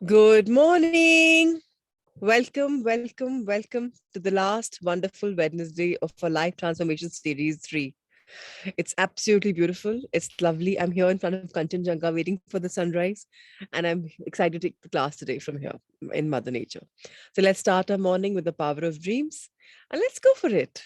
Good morning. Welcome to the last wonderful Wednesday of our Life Transformation Series 3. It's absolutely beautiful. It's lovely. I'm here in front of Kanchenjunga waiting for the sunrise, and I'm excited to take the class today from here in Mother Nature. So let's start our morning with the power of dreams, and let's go for it.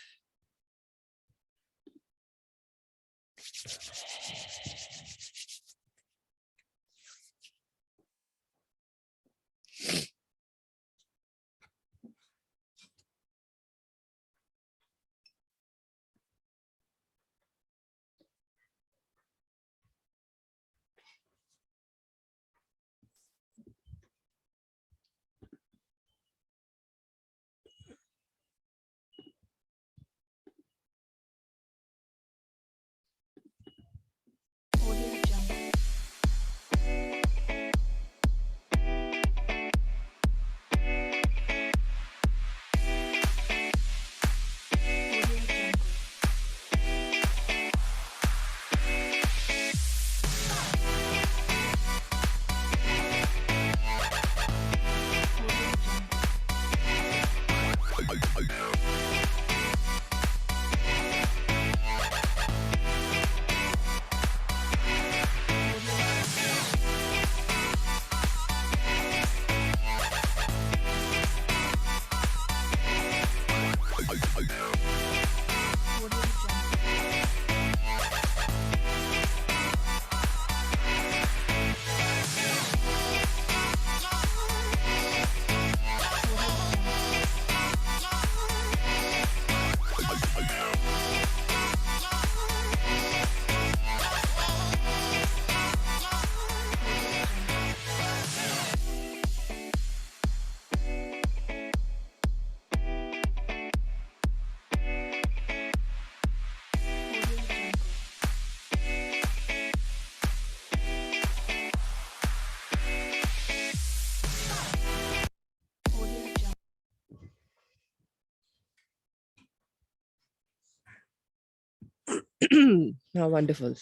How wonderful.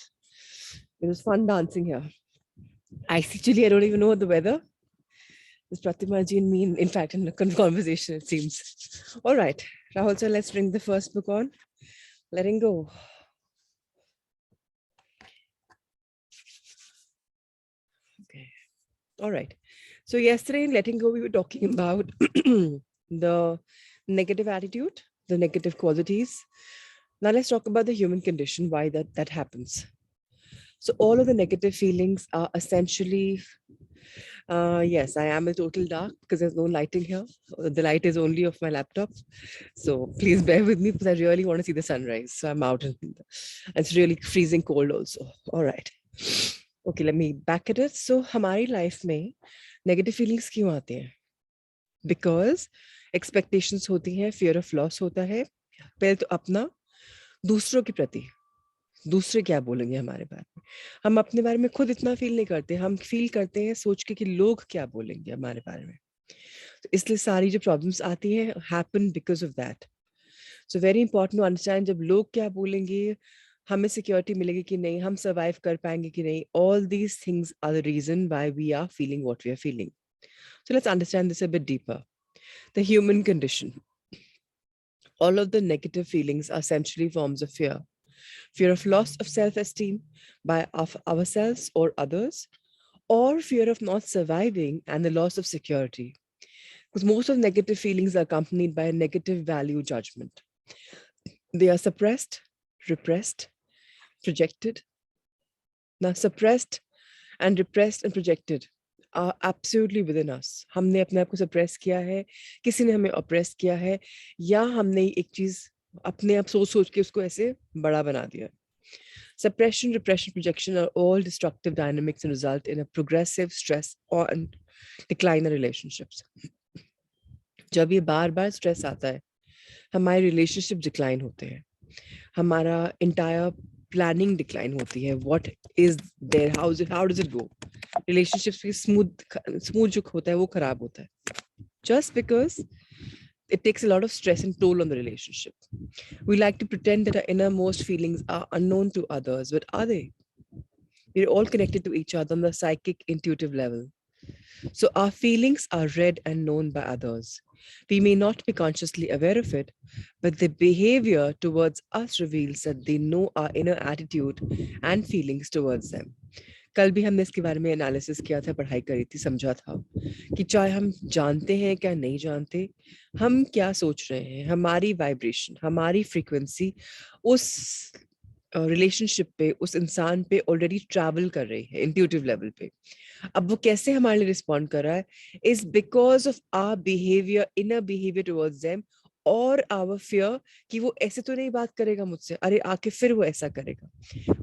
It was fun dancing here. Actually, I don't even know the weather. This Pratima ji and me, in fact, in a conversation, it seems. All right, Rahul, so let's bring the first book on. Letting go. Okay. All right. So yesterday in letting go, we were talking about the negative attitude, the negative qualities. Now let's talk about the human condition, why that happens. So all of the negative feelings are essentially, yes, I am a total dark because there's no lighting here. The light is only of my laptop. So please bear with me because I really want to see the sunrise. So I'm out and it's really freezing cold also. All right. Okay, let me back at it. So हमारी life में negative feelings क्यों आते हैं? Because expectations होती हैं, fear of loss होता है. पहले तो अपना, दूसरों के प्रति. दूसरे क्या बोलेंगे हमारे बारे में. हम अपने बारे में खुद इतना फील नहीं करते. हम फील करते हैं सोच के कि लोग क्या बोलेंगे हमारे बारे में. तो इसलिए सारी जो प्रॉब्लम्स आती हैं happen because of that. So very important to understand जब लोग क्या बोलेंगे, हमें सिक्योरिटी मिलेगी कि नहीं, हम सर्वाइव कर पाएंगे कि नहीं. All these things are the reason why we are feeling what we are feeling. So let's understand this a bit deeper. The human condition. All of the negative feelings are essentially forms of fear. Fear of loss of self-esteem by of ourselves or others, or fear of not surviving and the loss of security. Because most of negative feelings are accompanied by a negative value judgment. They are suppressed, repressed, projected. Now, suppressed and repressed and projected are absolutely within us. हमने अपने आप को suppress किया है, किसी ने हमें oppress किया है, या हमने एक चीज अपने आप सोच के उसको ऐसे बड़ा बना दिया. Suppression, repression, projection are all destructive dynamics and result in a progressive stress or decline in relationships. जब ये बार-बार stress आता है, हमारे relationship decline होते हैं. हमारा entire planning decline होती है. What is there? How does it go? Relationships की smooth जो होता है वो खराब होता है. Just because it takes a lot of stress and toll on the relationship. We like to pretend that our innermost feelings are unknown to others, but are they? We're all connected to each other on the psychic, intuitive level. So our feelings are read and known by others. We may not be consciously aware of it, but the behavior towards us reveals that they know our inner attitude and feelings towards them. कल भी हमने इसके बारे में analysis किया था, पढ़ाई करी थी, समझा था कि चाहे हम जानते हैं क्या नहीं जानते, हम क्या सोच रहे हैं, हमारी वाइब्रेशन, हमारी फ्रीक्वेंसी उस रिलेशनशिप पे, उस इंसान पे ऑलरेडी ट्रैवल कर रही है इंट्यूटिव लेवल पे. अब वो कैसे हमारे लिए रिस्पॉन्ड कर रहा है is because of our behaviour, inner behaviour towards them, और आवर फियर कि वो ऐसे तो नहीं बात करेगा मुझसे, अरे आके फिर वो ऐसा करेगा.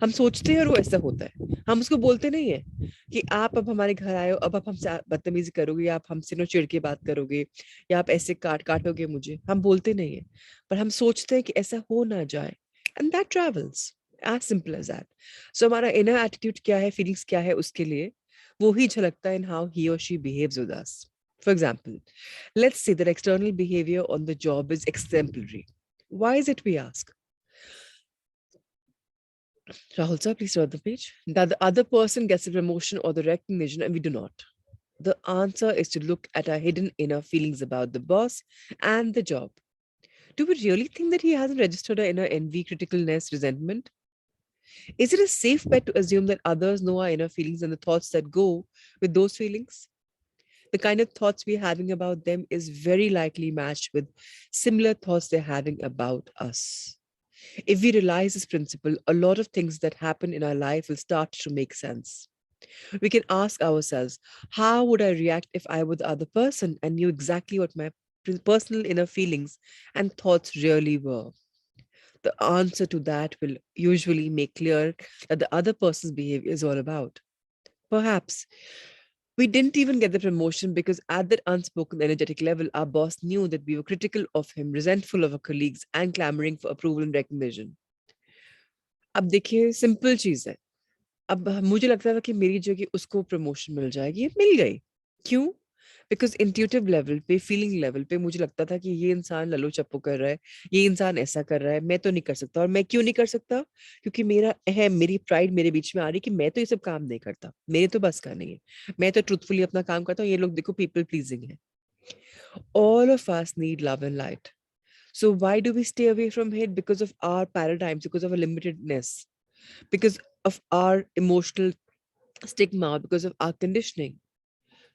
हम सोचते हैं और वो ऐसा होता है. हम उसको बोलते नहीं है कि आप अब हमारे घर आए हो, अब आप हमसे बदतमीजी करोगे, आप हमसे नो चिढ़ के बात करोगे, या आप ऐसे काटोगे मुझे. हम बोलते नहीं है, पर हम सोचते हैं कि ऐसा हो ना जाए, and that travels as simple as that. So हमारा इनर एटीट्यूड क्या है, फीलिंग्स क्या है, उसके लिए वो ही झलकता है in how he or she behaves with us. For example, let's say that external behavior on the job is exemplary. Why is it, we ask? Rahul sir, please turn the page. That the other person gets the promotion or the recognition and we do not. The answer is to look at our hidden inner feelings about the boss and the job. Do we really think that he hasn't registered our inner envy, criticalness, resentment? Is it a safe bet to assume that others know our inner feelings and the thoughts that go with those feelings? The kind of thoughts we're having about them is very likely matched with similar thoughts they're having about us. If we realize this principle, a lot of things that happen in our life will start to make sense. We can ask ourselves, how would I react if I were the other person and knew exactly what my personal inner feelings and thoughts really were? The answer to that will usually make clear that the other person's behavior is all about. Perhaps we didn't even get the promotion because at that unspoken energetic level, our boss knew that we were critical of him, resentful of our colleagues, and clamoring for approval and recognition. अब देखिए, simple चीज है. अब मुझे लगता था कि मेरी जगह उसको प्रमोशन मिल जाएगी, मिल गई. क्यों? बिकॉज इंट्यूटिव लेवल पे, फीलिंग लेवल पे मुझे लगता था कि ये इंसान ललो चप्पो कर रहा है, ये इंसान ऐसा कर रहा है, मैं तो नहीं कर सकता. और मैं क्यों नहीं कर सकता? क्योंकि मेरा अहम, मेरी प्राइड मेरे बीच में आ रही कि मैं तो ये सब काम नहीं करता, मेरे तो बस का नहीं है, मैं तो ट्रूथफुली अपना काम करता हूँ, ये लोग देखो पीपल प्लीजिंग है. All of us need love and light. So why do we stay away from it? Because of our paradigms, because of our limitedness, because of our emotional stigma, because of our conditioning.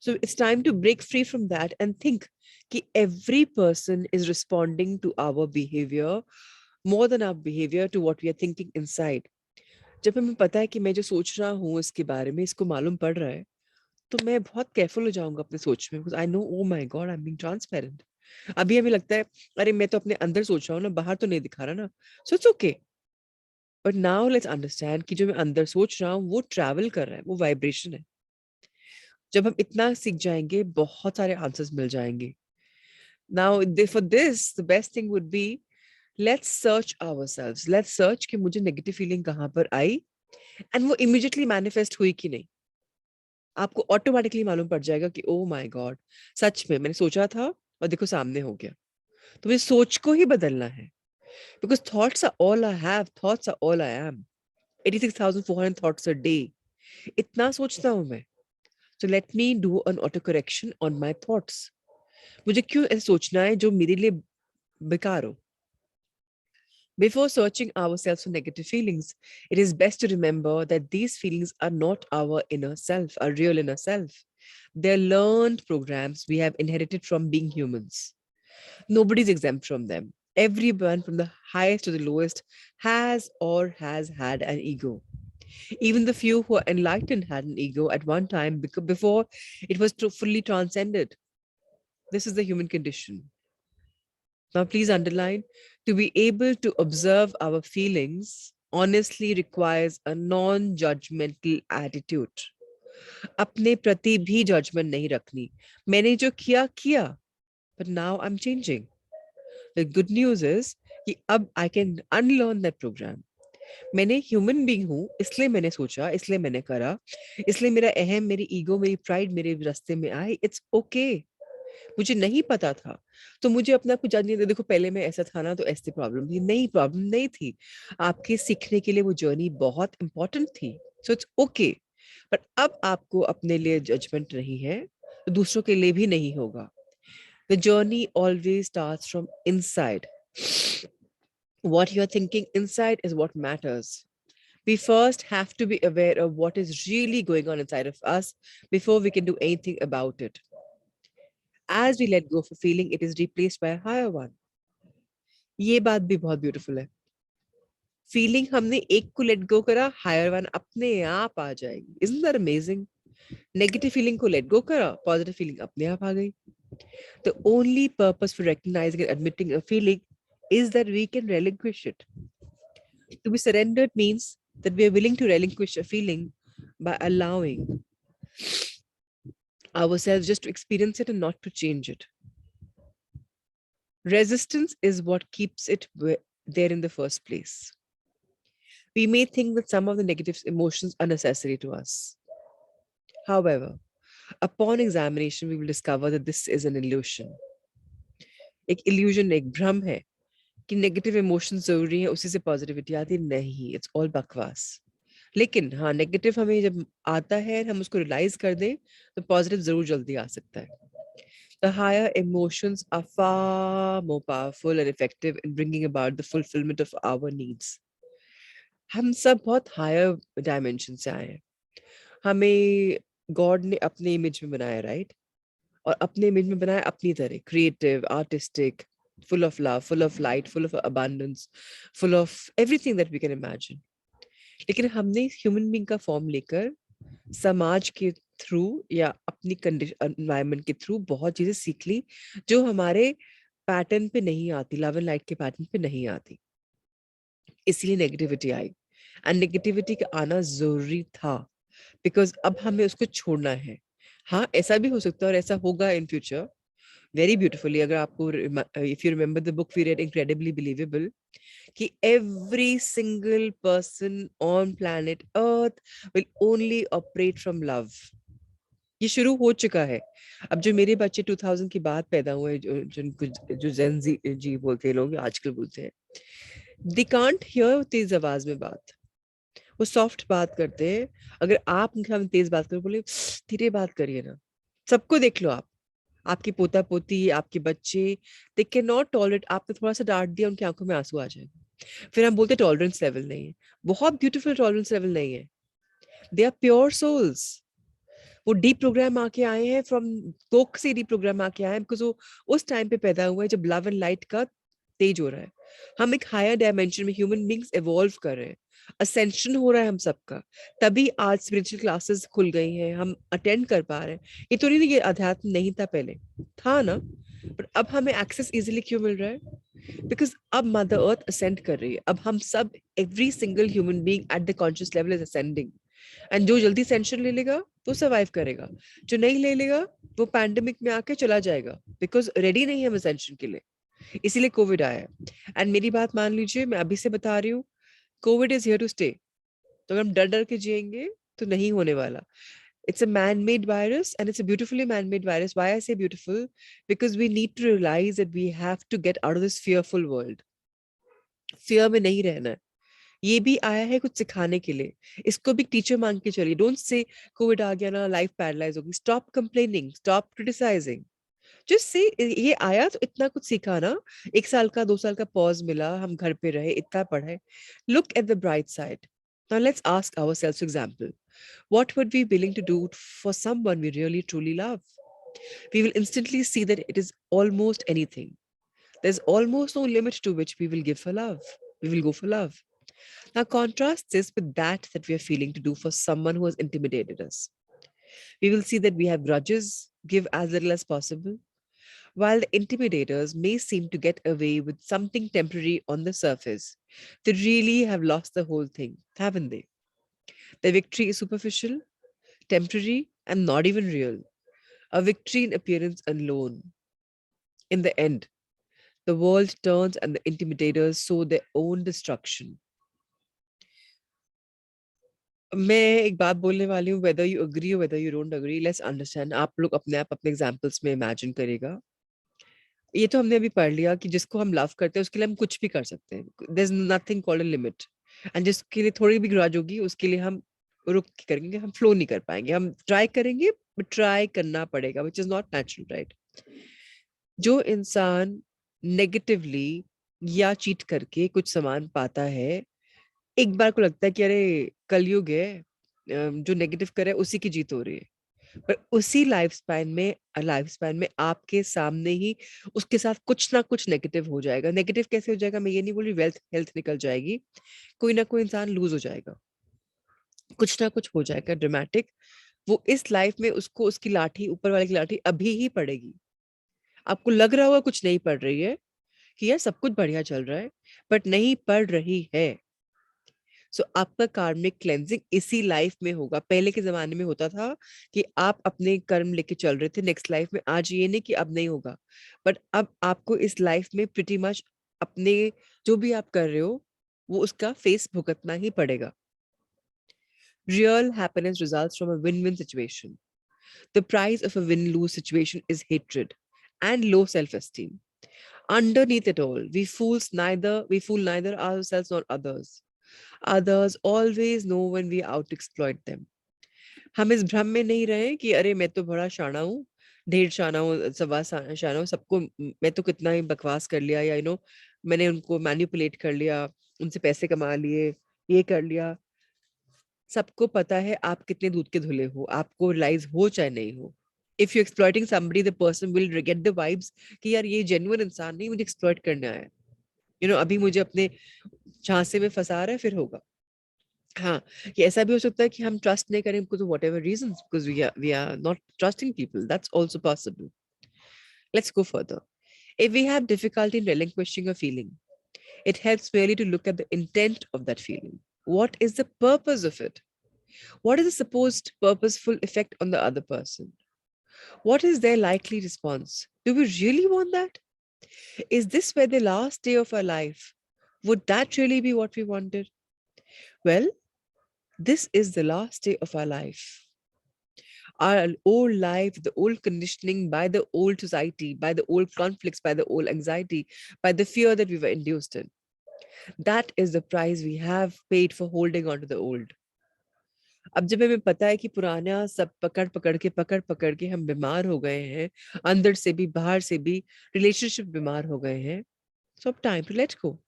So it's time to break free from that and think that every person is responding to our behavior, more than our behavior, to what we are thinking inside. जब हमें पता है कि मैं जो सोच रहा हूँ इसके बारे में, इसको मालूम पड़ रहा है, तो मैं बहुत केयरफुल हो जाऊंगा अपने सोच में, because I know, oh my God, I'm being transparent. अभी हमें लगता है, अरे मैं तो अपने अंदर सोच रहा हूँ ना, बाहर तो नहीं दिखा रहा ना, so it's okay. But now let's understand कि जो मैं अंदर सोच रहा हूँ वो ट्रैवल कर रहा है, वो वाइब्रेशन है. जब हम इतना सीख जाएंगे, बहुत सारे आंसर्स मिल जाएंगे. Now, for this, the best thing would be, let's search ourselves. Let's search कि मुझे नेगेटिव फीलिंग कहाँ पर आई, एंड वो इमीडिएटली मैनिफेस्ट हुई कि नहीं. आपको ऑटोमेटिकली मालूम पड़ जाएगा कि ओ माय गॉड, सच में मैंने सोचा था और देखो सामने हो गया. तो मुझे सोच को ही बदलना है. Because thoughts are all I have, thoughts are all I am. 86,400 thoughts a day. इतना सोचता हूं मैं. So let me do an auto correction on my thoughts. मुझे क्यों ऐसे सोचना है जो मेरे लिए बेकार हो? Before searching ourselves for negative feelings, it is best to remember that these feelings are not our inner self, our real inner self. They're learned programs we have inherited from being humans. Nobody's exempt from them. Everyone, from the highest to the lowest, has or has had an ego. Even the few who are enlightened had an ego at one time before it was fully transcended. This is the human condition. Now, please underline, to be able to observe our feelings honestly requires a non-judgmental attitude. अपने प्रति भी judgment नहीं रखनी. मैंने जो किया किया, but now I'm changing. The good news is कि अब I can unlearn that program. मैंने ह्यूमन बीइंग हूँ, इसलिए मैंने सोचा, इसलिए मैंने करा, इसलिए मेरा अहम, मेरी ईगो, मेरी प्राइड मेरे रास्ते में आई. It's okay. मुझे नहीं पता था, तो मुझे अपना कुछ जज नहीं. देखो पहले मैं ऐसा था ना, तो ऐसी प्रॉब्लम थी. नहीं, प्रॉब्लम नहीं थी. आपके सीखने के लिए वो जर्नी बहुत इंपॉर्टेंट थी. So it's okay. पर अब आपको अपने लिए जजमेंट नहीं है, तो दूसरों के लिए भी नहीं होगा. The journey always starts from inside. What you're thinking inside is what matters. We first have to be aware of what is really going on inside of us before we can do anything about it. As we let go of a feeling, it is replaced by a higher one. ये बात भी बहुत beautiful है. Feeling हमने एक को let go करा, higher one अपने आप आ जाएगी. Isn't that amazing? Negative feeling को लेट गो करा, पॉजिटिव फीलिंग अपने आप आ गई. The only purpose for recognizing and admitting a feeling is that we can relinquish it. To be surrendered means that we are willing to relinquish a feeling by allowing ourselves just to experience it and not to change it. Resistance is what keeps it there in the first place. We may think that some of the negative emotions are necessary to us. However, upon examination, we will discover that this is an illusion. एक illusion, एक भ्रम है कि negative emotion जरूरी है, उसी से positivity आती नहीं. इट्स ऑल बकवास. लेकिन हाँ, नेगेटिव हमें जब आता है, हम उसको रियलाइज कर दें, तो पॉजिटिव जरूर जल्दी आ सकता है. The higher emotions are far more powerful and effective in bringing about the fulfillment of our needs. हम सब बहुत हायर डायमेंशन से आए हैं. हमें गॉड ने अपने इमेज में बनाया, राइट? और अपने इमेज में बनाया अपनी तरह, creative, artistic, full of love, full of light, full of abundance, full of everything that we can imagine. लेकिन हमने ह्यूमन बीइंग का फॉर्म लेकर समाज के थ्रू या अपनी कंडीशन एनवायरनमेंट के थ्रू बहुत चीजें सीख ली जो हमारे पैटर्न पे नहीं आती, लव एंड लाइट के पैटर्न पे नहीं आती. इसलिए नेगेटिविटी आई. एंड नेगेटिविटी का आना जरूरी था, बिकॉज अब हमें उसको छोड़ना है. हाँ, ऐसा भी हो सकता है और ऐसा होगा इन फ्यूचर very beautifully. अगर आपको if you remember the book we read, Incredibly Believable, कि every single person on planet Earth will only operate from love. ये शुरू हो चुका है. अब जो मेरे बच्चे 2000 के बाद पैदा हुए, जिनको जो जेन जी बोलते हैं लोग, आजकल बोलते हैं, they can't hear तेज आवाज में बात. वो सॉफ्ट बात करते हैं. अगर आप उनके सामने तेज बात करो, बोले धीरे बात करिए ना. सबको देख लो आप, आपकी पोता पोती, आपके बच्चे, दे कैन नॉट टॉलरेट. आपने थोड़ा सा डांट दिया, उनकी आंखों में आंसू आ जाएंगे. फिर हम बोलते टॉलरेंस लेवल नहीं है. बहुत ब्यूटीफुल टॉलरेंस लेवल नहीं है. They are pure souls. वो डीप प्रोग्राम आके आए हैं, फ्रॉम कोक से डीप प्रोग्राम आके आए हैं, बिकॉज वो उस टाइम पे पैदा हुआ है जब लव एंड लाइट का तेज हो रहा है. हम एक हायर डायमेंशन में ह्यूमन बींग्स इवॉल्व कर रहे हैं. असेंशन हो रहा है हम सबका. तभी आज स्पिरिचुअल क्लासेस खुल गई हैं, हम अटेंड कर पा रहे हैं. ये तो नहीं कि अध्यात्म नहीं था, पहले था ना, पर अब हमें एक्सेस इजीली क्यों मिल रहा है? बिकॉज अब मदर अर्थ असेंड कर रही है. अब हम सब, every single human being at the conscious level is ascending. And जो जल्दी सेंशन ले लेगा वो सर्वाइव करेगा, जो नहीं ले लेगा वो पैंडेमिक में आके चला जाएगा, बिकॉज रेडी नहीं है हम असेंशन के लिए. इसीलिए कोविड आया. एंड मेरी बात मान लीजिए, मैं अभी से बता रही हूँ, Covid is here to stay. तो अगर हम डर डर के जिएंगे तो नहीं होने वाला. It's a man-made virus, and it's a beautifully man-made virus. Why I say beautiful? Because we need to realize that we have to get out of this fearful world. Fear में नहीं रहना है. ये भी आया है कुछ सिखाने के लिए. इसको भी टीचर मान के चलिए. डोंट से कोविड आ गया ना, लाइफ पैरालाइज होगी. Stop complaining, stop criticising. Just say ये आया तो इतना कुछ सीखा ना, 1 साल का 2 साल का पॉज मिला, हम घर पे रहे, इतना पढ़े. Look at the bright side. Now let's ask ourselves, for example, what would we be willing to do for someone we really truly love? We will instantly see that it is almost anything. There's almost no limit to which we will give for love. We will go for love. Now contrast this with that we are feeling to do for someone who has intimidated us. We will see that we have grudges, give as little as possible. While the intimidators may seem to get away with something temporary on the surface, they really have lost the whole thing, haven't they? The victory is superficial, temporary, and not even real. A victory in appearance alone. In the end, the world turns and the intimidators sow their own destruction. मैं एक बात बोलने वाली हूँ, whether you agree or whether you don't agree, let's understand. आप लोग अपने आप अपने एग्जाम्पल्स में इमेजिन करेगा. ये तो हमने अभी पढ़ लिया कि जिसको हम लव करते हैं उसके लिए हम कुछ भी कर सकते हैं. There is nothing called a limit. And जिसके लिए थोड़ी भी ग्रज होगी उसके लिए हम रुक के करेंगे, हम फ्लो नहीं कर पाएंगे. हम ट्राई करेंगे, बट ट्राई करना पड़ेगा, which is not natural, right? जो इंसान नेगेटिवली या चीट करके कुछ सामान पाता है, एक बार को लगता है कि अरे कलयुग है, जो नेगेटिव करे उसी की जीत हो रही है. पर उसी लाइफ स्पैन में आपके सामने ही उसके साथ कुछ ना कुछ नेगेटिव हो जाएगा. नेगेटिव कैसे हो जाएगा, मैं ये नहीं बोल रही वेल्थ हेल्थ निकल जाएगी, कोई ना कोई इंसान लूज हो जाएगा, कुछ ना कुछ हो जाएगा ड्रामेटिक. वो इस लाइफ में उसको उसकी लाठी, ऊपर वाले की लाठी अभी ही पड़ेगी. आपको लग रहा होगा कुछ नहीं पड़ रही है, कि यार सब कुछ बढ़िया चल रहा है, बट नहीं पड़ रही है. सो आपका कार्मिक क्लेंजिंग इसी लाइफ में होगा. पहले के जमाने में होता था कि आप अपने कर्म लेके चल रहे थे नेक्स्ट लाइफ में. आज ये नहीं कि अब नहीं होगा, बट अब आपको इस लाइफ में प्रिटी मच अपने जो भी आप कर रहे हो वो उसका फेस भुगतना ही पड़ेगा. Real happiness results from a win-win situation. The price of a win-lose situation is hatred and low self-esteem. Underneath it all, we fool neither ourselves nor others. Others always know when we out exploit them. हम इस भ्रम में नहीं रहे कि अरे मैं तो बड़ा शाना हूँ, ढेर शाना हूँ, शाना हूँ, सबको मैं तो कितना ही बकवास कर लिया, या मैंने उनको मैनिपुलेट कर लिया, उनसे पैसे कमा लिए, ये कर लिया. सबको पता है आप कितने दूध के धुले हो, आपको रियलाइज हो चाहे नहीं हो. If you exploiting somebody, the person will get the vibes कि यार ये जेन्युइन इंसान नहीं, मुझे एक्सप्लॉइट करने आया है, अभी मुझे अपने झांसे में फंसा रहा है, फिर होगा. हाँ, ये ऐसा भी हो सकता है कि हम ट्रस्ट नहीं करें because whatever reason, because we are not trusting people. That's also possible. Let's go further. If we have difficulty in relinquishing a feeling, it helps merely to look at the intent of that feeling. What is the purpose of it? What is the supposed purposeful effect on the other person? What is their likely response? Do we really want that? Is this where the last day of our life? Would that really be what we wanted? Well, this is the last day of our life. Our old life, the old conditioning by the old society, by the old conflicts, by the old anxiety, by the fear that we were induced in. That is the price we have paid for holding on to the old. अब जब हमें पता है कि पुराना सब पकड़ पकड़ के हम बीमार हो गए हैं, अंदर से भी बाहर से भी रिलेशनशिप बीमार हो गए हैं, so अब time to let go.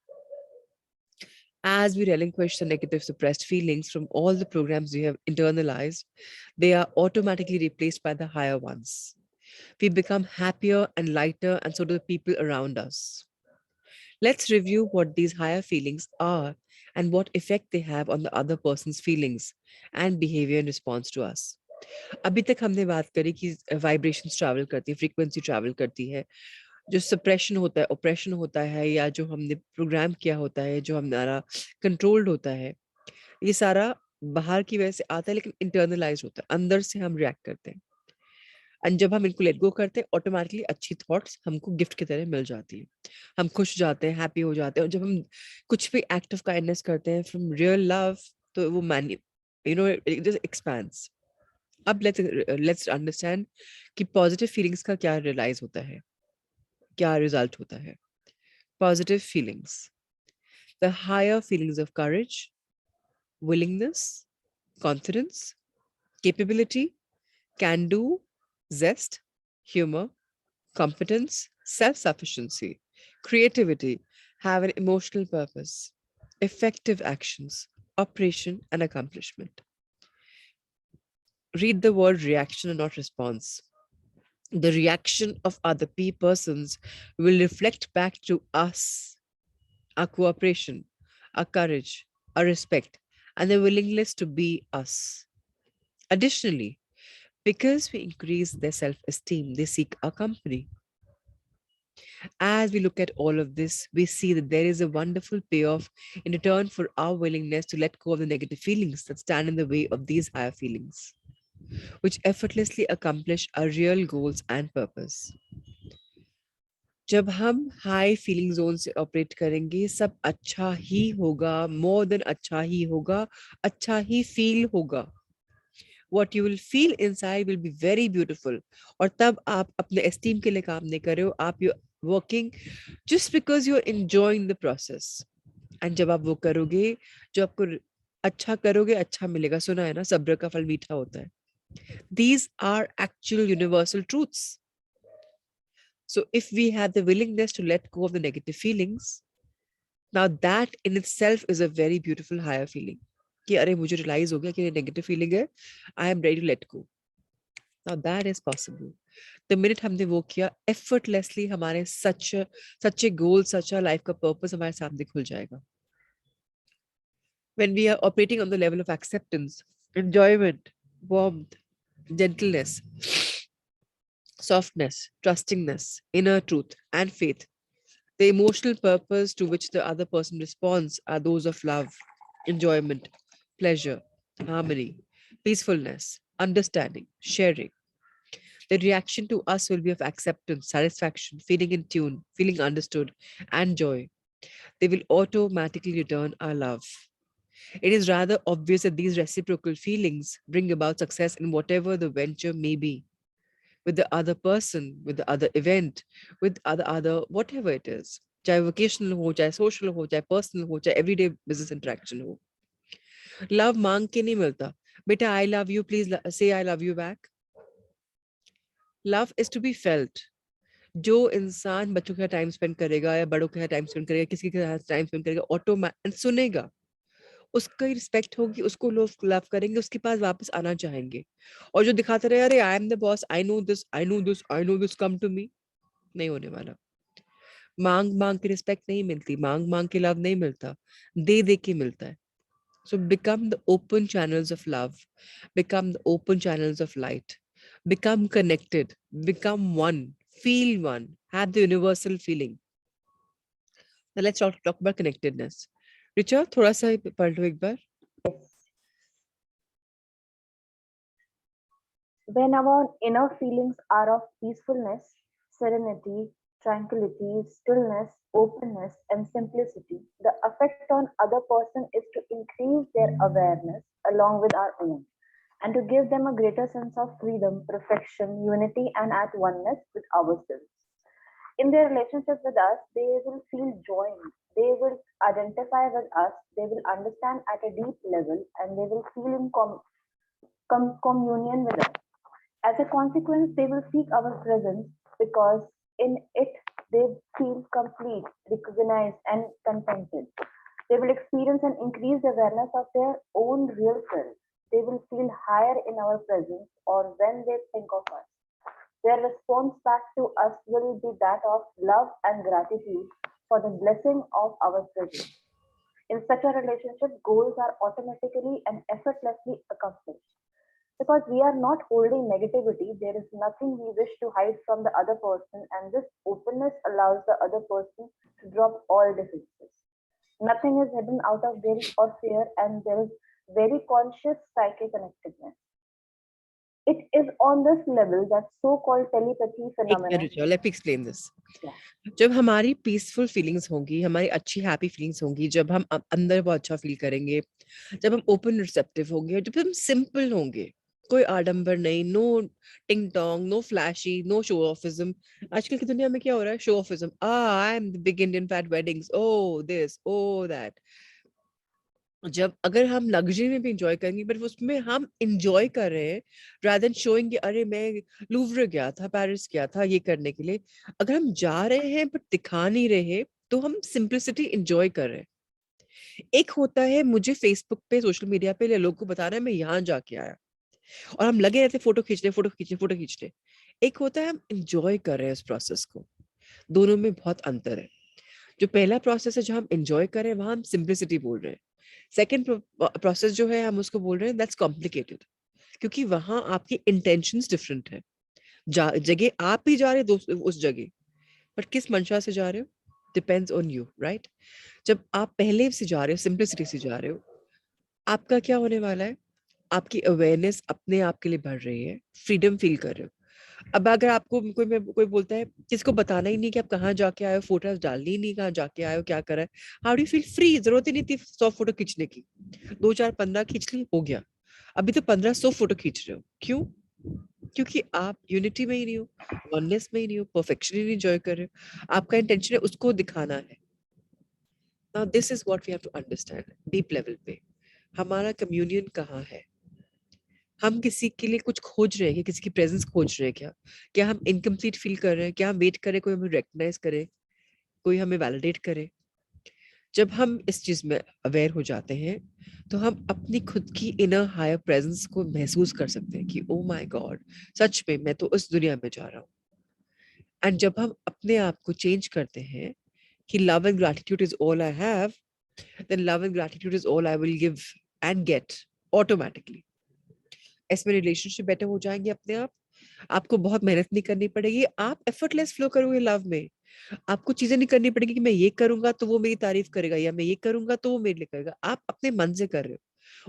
As we relinquish the negative suppressed feelings from all the programs we have internalized, they are automatically replaced by the higher ones. We become happier and lighter, and so do the people around us. Let's review what these higher feelings are and what effect they have on the other person's feelings and behavior in response to us. अभी तक हमने बात करी कि vibrations travel करती है, frequency travel करती है, जो सप्रेशन होता है, ऑपरेशन होता है, या जो हमने प्रोग्राम किया होता है, जो हमारा कंट्रोल्ड होता है, ये सारा बाहर की वजह से आता है, लेकिन इंटरनलाइज होता है, अंदर से हम रिएक्ट करते हैं. एंड जब हम इनको लेट गो करते हैं, ऑटोमेटिकली अच्छी थॉट्स हमको गिफ्ट की तरह मिल जाती है, हम खुश जाते हैं, हैप्पी हो जाते हैं. और जब हम कुछ भी एक्ट ऑफ काइंडनेस करते हैं फ्रॉम रियल लव, तो वो इट जस्ट एक्सपैंड्स. अब लेट्स अंडरस्टैंड कि पॉजिटिव फीलिंग्स का क्या रियलाइज होता है, क्या रिजल्ट होता है. Positive feelings, the higher feelings of courage, willingness, confidence, capability, can do, zest, humor, competence, self-sufficiency, creativity, have an emotional purpose, effective actions, operation, and accomplishment. Read the word reaction and not response. The reaction of other persons will reflect back to us our cooperation, our courage, our respect, and their willingness to be us. Additionally, because we increase their self-esteem, they seek our company. As we look at all of this, we see that there is a wonderful payoff in return for our willingness to let go of the negative feelings that stand in the way of these higher feelings, which effortlessly accomplish our real goals and purpose. जब हम high feeling zone से operate करेंगे, सब अच्छा ही होगा, more than अच्छा ही होगा, अच्छा ही फील होगा. What you will feel inside will be very beautiful. और तब आप अपने एस्टीम के लिए काम नहीं कर रहे हो, आप you working just because you're enjoying the process. And जब आप वो करोगे, जो आपको अच्छा करोगे अच्छा मिलेगा, सुना है ना, सब्र का फल मीठा होता है. These are actual universal truths. So if we have the willingness to let go of the negative feelings, now that in itself is a very beautiful higher feeling. कि अरे मुझे realize हो गया कि ये negative feeling है, I am ready to let go. Now that is possible. The minute हमने वो किया, effortlessly हमारे such a goal, such a life का purpose हमारे सामने खुल जाएगा. When we are operating on the level of acceptance, enjoyment, warmth, gentleness, softness, trustingness, inner truth, and faith, the emotional purpose to which the other person responds are those of love, enjoyment, pleasure, harmony, peacefulness, understanding, sharing. The reaction to us will be of acceptance, satisfaction, feeling in tune, feeling understood, and joy. They will automatically return our love. It is rather obvious that these reciprocal feelings bring about success in whatever the venture may be, with the other person, with the other event, with other whatever it is. चाहे vocational हो, चाहे social हो, चाहे personal हो, चाहे everyday business interaction हो. Love मांग के नहीं मिलता. बेटा, I love you, please say I love you back. Love is to be felt. जो इंसान बच्चों के साथ टाइम स्पेंड करेगा या बड़ों के साथ टाइम स्पेंड करेगा, किसी के साथ टाइम स्पेंड करेगा, ऑटोमेटिक सुनेगा, उसकी रिस्पेक्ट होगी, उसको लोग लव करेंगे, उसके पास वापस आना चाहेंगे. और जो दिखाते रहे अरे I am the boss, I know this, I know this, I know this, come to me, नहीं होने वाला. मांग मांग के रिस्पेक्ट नहीं मिलती, मांग मांग के लव नहीं मिलता, दे दे के मिलता है. So become the open channels of love, become the open channels of light, become connected, become one, feel one, have the universal feeling. Now let's talk about connectedness. Richa, थोड़ा सा पढ़ लो एक बार. When our inner feelings are of peacefulness, serenity, tranquility, stillness, openness, and simplicity, the effect on other person is to increase their awareness along with our own, and to give them a greater sense of freedom, perfection, unity, and at oneness with ourselves. In their relationship with us, they will feel joined. They will identify with us. They will understand at a deep level, and they will feel in communion with us. As a consequence, they will seek our presence because in it they feel complete, recognized, and contented. They will experience an increased awareness of their own real self. They will feel higher in our presence or when they think of us. Their response back to us will be that of love and gratitude for the blessing of our presence. In such a relationship, goals are automatically and effortlessly accomplished. Because we are not holding negativity, there is nothing we wish to hide from the other person, and this openness allows the other person to drop all defenses. Nothing is hidden out of guilt or fear, and there is very conscious psychic connectedness. It is on this level that so-called telepathy एक minute phenomenon. रुको, let me explain this. Yeah. जब हमारी peaceful feelings होंगी, हमारी अच्छी happy feelings होंगी, जब हम अंदर बहुत अच्छा फील करेंगे, जब हम ओपन रिसेप्टिव होंगे, जब हम सिंपल होंगे, कोई आडंबर नहीं, no ting tong, no flashy, no show offism. आजकल की दुनिया में क्या हो रहा है? Show offism. I am the big Indian fat weddings, oh this, oh that. जब अगर हम लग्जरी में भी इंजॉय करेंगे, बट उसमें हम इंजॉय कर रहे हैं रादर देन शोइंग कि अरे मैं लूवरे गया था, पेरिस गया था ये करने के लिए. अगर हम जा रहे हैं बट दिखा नहीं रहे, तो हम सिंपलिसिटी इंजॉय कर रहे हैं. एक होता है मुझे फेसबुक पे, सोशल मीडिया पे लोगों को बताना है मैं यहाँ जाके आया, और हम लगे रहते फोटो खींच रहे, फोटो खींच रहे, फोटो खींच रहे. एक होता है हम इंजॉय कर रहे हैं उस प्रोसेस को. दोनों में बहुत अंतर है. जो पहला प्रोसेस है जो हम इंजॉय कर रहे हैं, वहां हम सिंपलिसिटी बोल रहे हैं. सेकेंड प्रोसेस जो है हम उसको बोल रहे हैं दैट्स कॉम्प्लिकेटेड, क्योंकि वहां आपकी इंटेंशंस डिफरेंट है. जगह आप ही जा रहे हो उस जगह, बट किस मंशा से जा रहे हो डिपेंड्स ऑन यू, राइट. जब आप पहले से जा रहे हो, सिंपलिसिटी से जा रहे हो, आपका क्या होने वाला है? आपकी अवेयरनेस अपने आप के लिए बढ़ रही है, फ्रीडम फील कर रहे हो. अब अगर आपको कोई बोलता है किसको बताना ही नहीं कि आप कहाँ जाके आए हो, फोटोज डालनी ही नहीं, कहाँ जाके आए हो, क्या करा है, हाउ डू फील फ्री. जरूरत ही नहीं थी 100 फोटो खींचने की, 2 4 15 खींच ली, हो गया. अभी तो 1500 फोटो खींच रहे हो. क्यों? क्योंकि आप यूनिटी में ही नहीं हो, वननेस में ही नहीं हो, परफेक्शन ही नहीं एंजॉय कर रहे हो. आपका इंटेंशन है उसको दिखाना है. Now this is what we have to understand deep level पे. हमारा कम्युनियन कहाँ है? हम किसी के लिए कुछ खोज रहे हैं क्या? किसी की प्रेजेंस खोज रहे हैं क्या? क्या हम इनकम्प्लीट फील कर रहे हैं? क्या हम वेट करें कोई हमें रिकग्नाइज करे, कोई हमें वैलिडेट करे? जब हम इस चीज में अवेयर हो जाते हैं तो हम अपनी खुद की इनर हायर प्रेजेंस को महसूस कर सकते हैं कि ओ माय गॉड, सच में मैं तो उस दुनिया में जा रहा हूँ। एंड जब हम अपने आप को चेंज करते हैं कि love and gratitude is all I have, then love and gratitude is all I will give and get automatically. इसमें रिलेशनशिप बेटर हो जाएंगे अपने आप। आपको बहुत मेहनत नहीं करनी पड़ेगी, आप एफर्टलेस फ्लो करोगे लव में। आपको चीजें नहीं करनी पड़ेगी कि मैं ये करूंगा तो वो मेरी तारीफ करेगा, या मैं ये करूंगा तो वो मेरे लिए करेगा। आप अपने मन से कर रहे हो,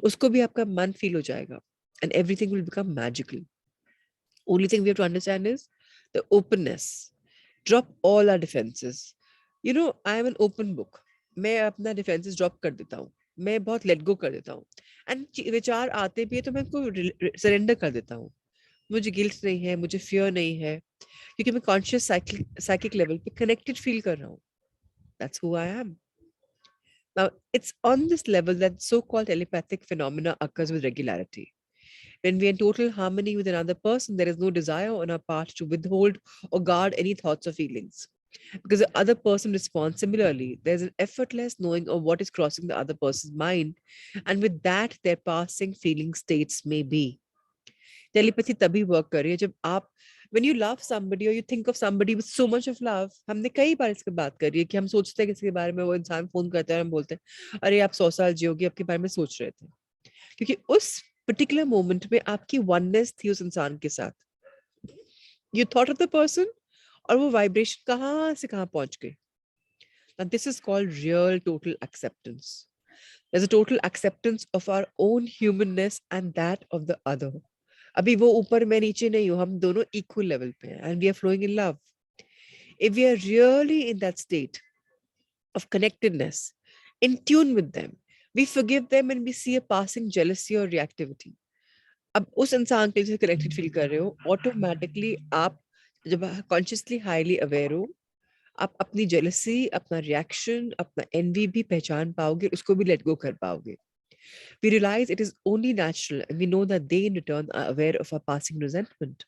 उसको भी आपका मन फील हो जाएगा, and everything will become magical. Only thing we have to understand is the openness. Drop all our defences. You know, I am an open book. मैं अपना डिफेंसेस ड्रॉप कर देता हूँ, मैं बहुत लेट गो कर देता हूँ। एंड विचार आते भी है तो मैं उनको सरेंडर कर देता हूँ। मुझे गिल्ट नहीं है, मुझे फियर नहीं है, क्योंकि मैं कॉन्शियस साइकिक लेवल पे कनेक्टेड फील कर रहा हूँ। That's who I am. Now, it's on this level that so-called telepathic phenomena occurs with regularity. When we are in total harmony with another person, there is no desire on our part to withhold or guard any thoughts or feelings. Because the other person responds similarly, there's an effortless knowing of what is crossing the other person's mind, and with that, their passing feeling states may be. Telepathy तभी work कर रही है जब आप, when you love somebody or you think of somebody with so much of love। हमने कई बार इसकी बात करी है कि हम सोचते हैं किसी के बारे में, वो इंसान फोन करता है और हम बोलते हैं अरे आप 100 साल जियोगे, आपके बारे में सोच रहे थे, क्योंकि उस पर्टिकुलर मोमेंट में आपकी वननेस थी उस इंसान के साथ। You thought of the person, और वो वाइब्रेशन कहाँ से कहाँ पहुंच गई। Now, this is called real total acceptance. There's a total acceptance of our own humanness and that of the other. अभी वो ऊपर मैं नीचे नहीं हूँ, हम दोनों equal level पे हैं, and we are flowing in love. If we are really in that state of connectedness, in tune with them, we forgive them and we see a passing jealousy or reactivity. अब उस इंसान के लिए connected feel कर रहे हो, automatically आप जब कॉन्शियसली हाईली अवेयर हो, आप अपनी जेलसी, अपना रिएक्शन, अपना एनवी भी पहचान पाओगे, उसको भी लेट गो कर पाओगे। We realize it is only natural, and we know that they in return are aware of our passing resentment.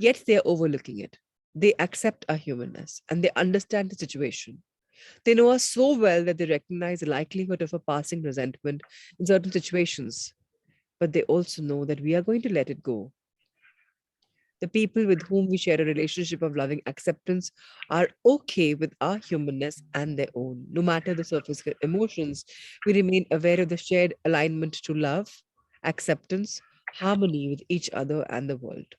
Yet they are overlooking it. They accept our humanness and they understand the situation. They know us so well that they recognize the likelihood of a passing resentment in certain situations. But they also know that we are going to let it go. The people with whom we share a relationship of loving acceptance are okay with our humanness and their own. No matter the surface emotions, we remain aware of the shared alignment to love, acceptance, harmony with each other and the world.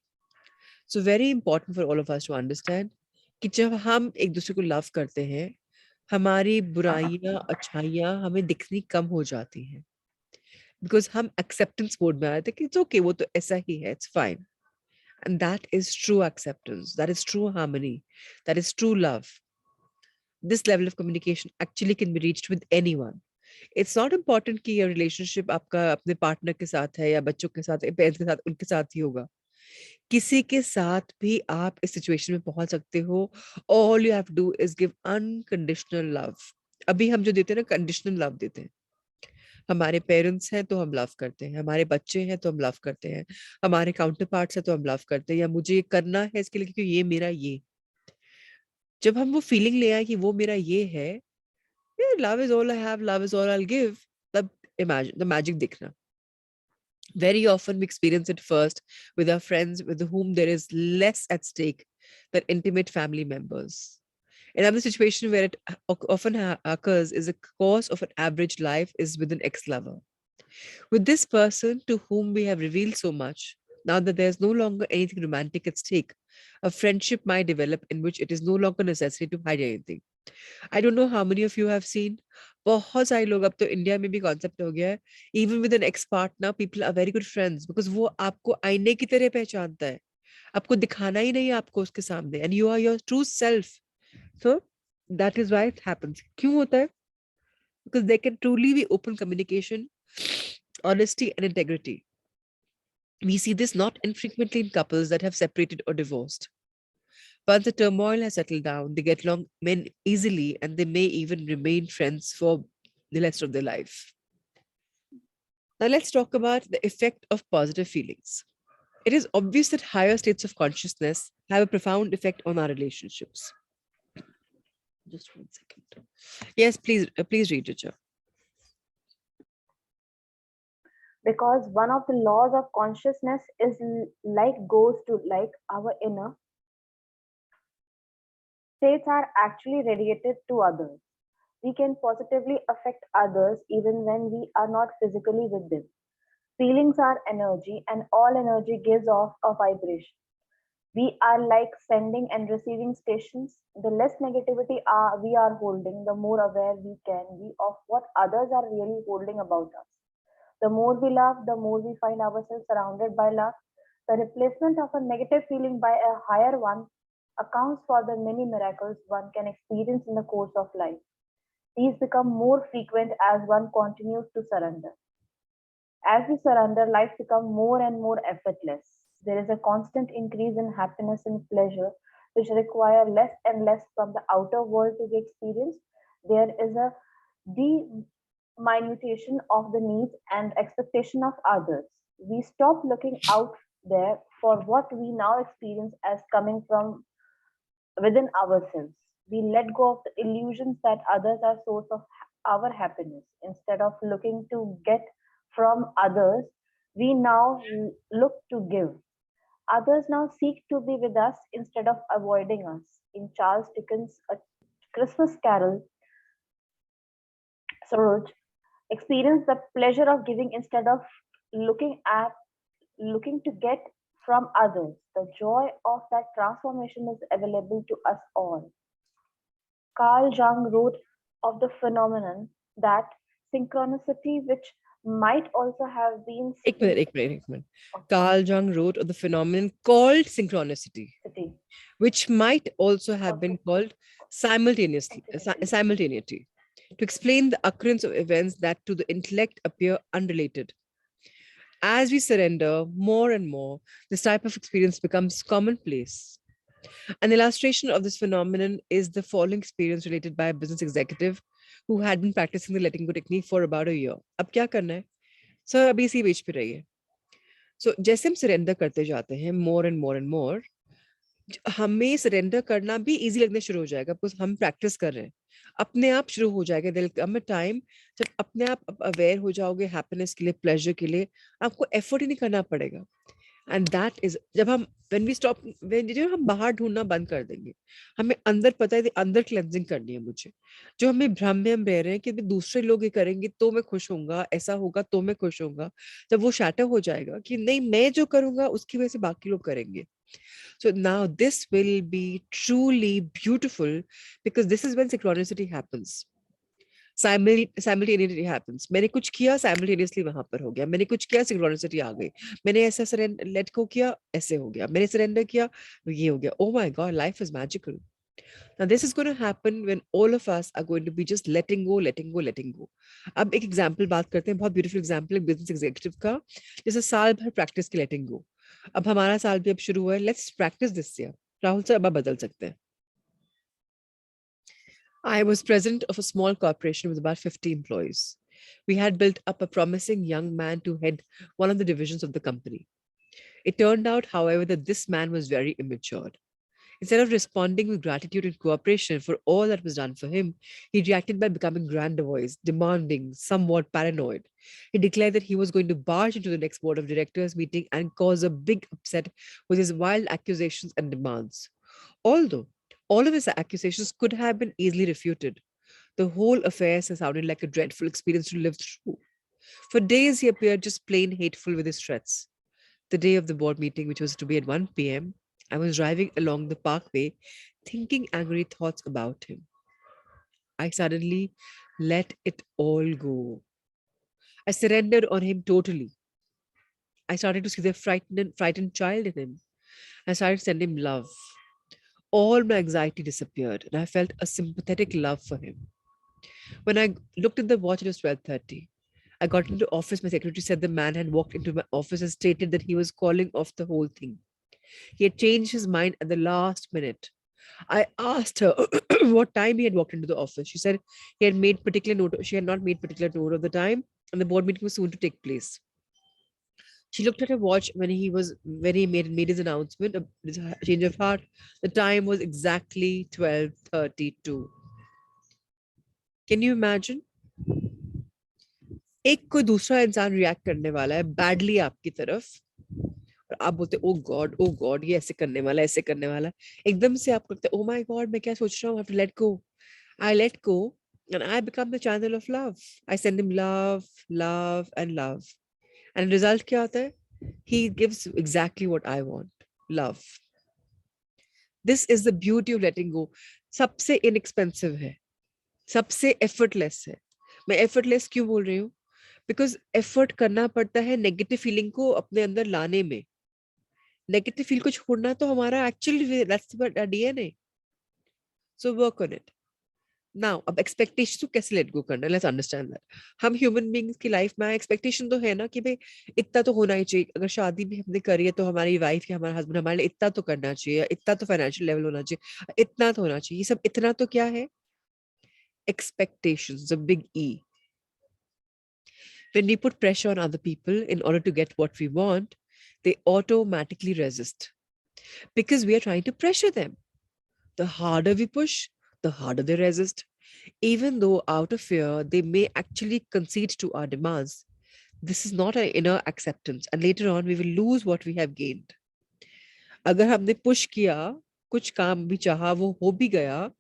So very important for all of us to understand कि जब हम एक दूसरे को love करते हैं, हमारी बुराइयां अच्छाइयां हमें दिखनी कम हो जाती हैं, बिकॉज हम एक्सेप्टेंस मोड में आते हैं कि इट्स ओके, वो तो ऐसा ही है, it's fine. And that is true acceptance. That is true harmony. That is true love. This level of communication actually can be reached with anyone. It's not important कि your relationship आपका अपने partner के साथ है या बच्चों के साथ, parents के साथ, उनके साथ ही होगा। किसी के साथ भी आप इस situation में पहुंच सकते हो। All you have to do is give unconditional love. अभी हम जो देते हैं ना, conditional love देते हैं। हमारे पेरेंट्स हैं तो हम लव करते हैं, हमारे बच्चे हैं तो हम लव करते हैं, हमारे काउंटर पार्ट्स हैं तो हम लव करते हैं, या मुझे ये करना है इसके लिए क्योंकि ये मेरा ये। जब हम वो फीलिंग ले आए कि वो मेरा ये है, love is all I have, love is all I give, तब इमेजिन द मैजिक दिखना। Very often we experience it first with our friends with whom there is less at stake than intimate family members. Another situation where it often occurs is the course of an average life is with an ex-lover. With this person to whom we have revealed so much, now that there's no longer anything romantic at stake, a friendship might develop in which it is no longer necessary to hide anything. I don't know how many of you have seen. बहुत सारे लोग, अब तो India में भी concept हो गया है, even with an ex partner people are very good friends, because वो आपको आईने की तरह पहचानता है, आपको दिखाना ही नहीं है आपको उसके सामने, and you are your true self. So that is why it happens. क्यों होता है? Because there can truly be open communication, honesty, and integrity. We see this not infrequently in couples that have separated or divorced. Once the turmoil has settled down, they get along men easily and they may even remain friends for the rest of their life. Now let's talk about the effect of positive feelings. It is obvious that higher states of consciousness have a profound effect on our relationships. Just 1 second. Yes, please read, Richa. Because one of the laws of consciousness is like goes to like our inner states are actually radiated to others. We can positively affect others even when we are not physically with them. Feelings are energy, and all energy gives off a vibration. We are like sending and receiving stations. The less negativity we are holding, the more aware we can be of what others are really holding about us. The more we love, the more we find ourselves surrounded by love. The replacement of a negative feeling by a higher one accounts for the many miracles one can experience in the course of life. These become more frequent as one continues to surrender. As we surrender, life becomes more and more effortless. There is a constant increase in happiness and pleasure, which require less and less from the outer world to be experienced. There is a diminution of the needs and expectation of others. We stop looking out there for what we now experience as coming from within ourselves. We let go of the illusions that others are source of our happiness. Instead of looking to get from others, we now look to give. Others now seek to be with us instead of avoiding us. In Charles Dickens' A Christmas Carol, Scrooge experienced the pleasure of giving instead of looking at looking to get from others. The joy of that transformation is available to us all. Carl Jung wrote of the phenomenon that synchronicity, which might also have been एक minute. Carl Jung wrote of the phenomenon called synchronicity, which might also have been called simultaneity, to explain the occurrence of events that to the intellect appear unrelated. As we surrender more and more, this type of experience becomes commonplace. An illustration of this phenomenon is the following experience related by a business executive who had been practicing the letting go technique for about a year. अब क्या करना है? Sir अभी इसी page पे रहिए. So जैसे हम surrender करते जाते हैं more and more and more, हमें surrender करना भी easy लगने शुरू हो जाएगा because हम practice कर रहे हैं. अपने आप शुरू हो जाएगा. There'll come a time जब अपने आप aware हो जाओगे happiness के लिए, pleasure के लिए, आपको effort ही नहीं करना पड़ेगा. And that is जब हम when we stop when हम बाहर ढूंढना बंद कर देंगे, हमें अंदर पता है अंदर क्लेंजिंग करनी है मुझे. जो हमें भ्रम में हम रह रहे हैं कि दूसरे लोग ये करेंगे तो मैं खुश होऊंगा, ऐसा होगा तो मैं खुश होऊंगा, जब वो शैटर हो जाएगा कि नहीं मैं जो करूंगा उसकी वजह से बाकी लोग करेंगे. So now this will be truly beautiful because this is when synchronicity happens. Simultaneity happens. मैंने कुछ किया simultaneously वहां पर हो गया. मैंने कुछ किया synchronicity आ गई. मैंने ऐसा let go किया ऐसे हो गया. मैंने surrender किया ये हो गया. Oh my God, life is magical. Now this is going to happen when all of us are going to be just letting go. अब एक example बात करते हैं. बहुत beautiful example है business executive का. जैसे साल भर practice की letting go. अब हमारा साल भी अब शुरू हुआ है. Let's practice this year. Rahul sir अब बदल सकते हैं. I was president of a small corporation with about 50 employees. We had built up a promising young man to head one of the divisions of the company. It turned out, however, that this man was very immature. Instead of responding with gratitude and cooperation for all that was done for him, he reacted by becoming grandiose, demanding, somewhat paranoid. He declared that he was going to barge into the next board of directors meeting and cause a big upset with his wild accusations and demands. Although all of his accusations could have been easily refuted, the whole affair sounded like a dreadful experience to live through. For days, he appeared just plain hateful with his threats. The day of the board meeting, which was to be at 1 p.m., I was driving along the parkway, thinking angry thoughts about him. I suddenly let it all go. I surrendered on him totally. I started to see the frightened child in him. I started sending him love. All my anxiety disappeared, and I felt a sympathetic love for him. When I looked at the watch, it was 12:30. I got into office. My secretary said the man had walked into my office and stated that he was calling off the whole thing. He had changed his mind at the last minute. I asked her what time he had walked into the office. She said he had made particular note. She had not made particular note of the time. and the board meeting was soon to take place. She looked at her watch when he made his announcement, his change of heart. The time was exactly 12:32. Can you imagine? एक कोई दूसरा इंसान react करने वाला है badly आपकी तरफ, और आप बोलते ओ गॉड ये ऐसे करने वाला है, ऐसे करने वाला है. एकदम से आपको लगता है ओ माय गॉड मैं क्या सोच रहा हूँ, I have to let go. I let go and I become the channel of love. I send him love, love, and love. And result क्या होता है? He gives exactly what I want. Love. This is the beauty of letting go. सबसे inexpensive है, सबसे effortless है. मैं effortless क्यों बोल रही हूँ? Because effort करना पड़ता है negative feeling को अपने अंदर लाने में. Negative feel को छोड़ना तो हमारा actually that's our DNA. So work on it. Now, अब expectations को कैसे let go करना? Let's understand that. हम human beings की life में expectation तो है ना कि भाई इतना तो होना ही चाहिए. अगर शादी भी हमने करी है तो हमारी wife या हमारा husband हमारे लिए इतना तो करना चाहिए, इतना तो financial level होना चाहिए, इतना तो होना चाहिए. ये सब इतना तो क्या है? Expectations, the big E. When we put pressure on other people in order to get what we want, they automatically resist because we are trying to pressure them. The harder we push, the harder they resist. Even though out of fear, they may actually concede to our demands. This is not an inner acceptance, and later on, we will lose what we have gained. अगर हमने push किया, कुछ काम भी चाहा, वो हो भी गया,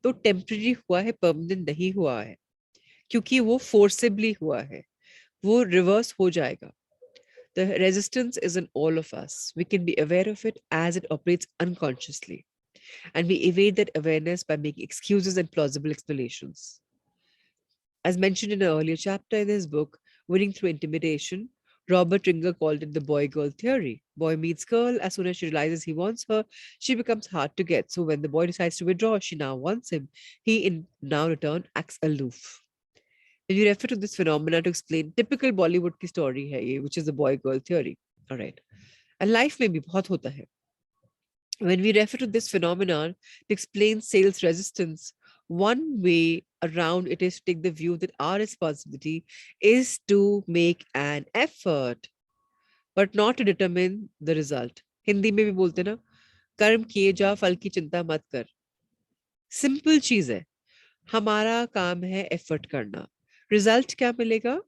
तो temporary हुआ है, permanent नहीं हुआ है, क्योंकि वो forcibly हुआ है, वो reverse हो जाएगा. The resistance is in all of us. We can be aware of it as it operates unconsciously. And we evade that awareness by making excuses and plausible explanations. As mentioned in an earlier chapter in his book, Winning Through Intimidation, Robert Ringer called it the boy-girl theory. Boy meets girl, as soon as she realizes he wants her, she becomes hard to get. So when the boy decides to withdraw, she now wants him. He in now return acts aloof. When we refer to this phenomena to explain typical Bollywood की story है ये, which is the boy-girl theory. All right. And life में भी बहुत होता है. When we refer to this phenomenon to explain sales resistance, one way around it is to take the view that our responsibility is to make an effort, but not to determine the result. Hindi में भी बोलते ना, कर्म किए जा फल की चिंता मत कर. सिंपल चीज है, हमारा काम है एफर्ट करना. रिजल्ट क्या मिलेगा?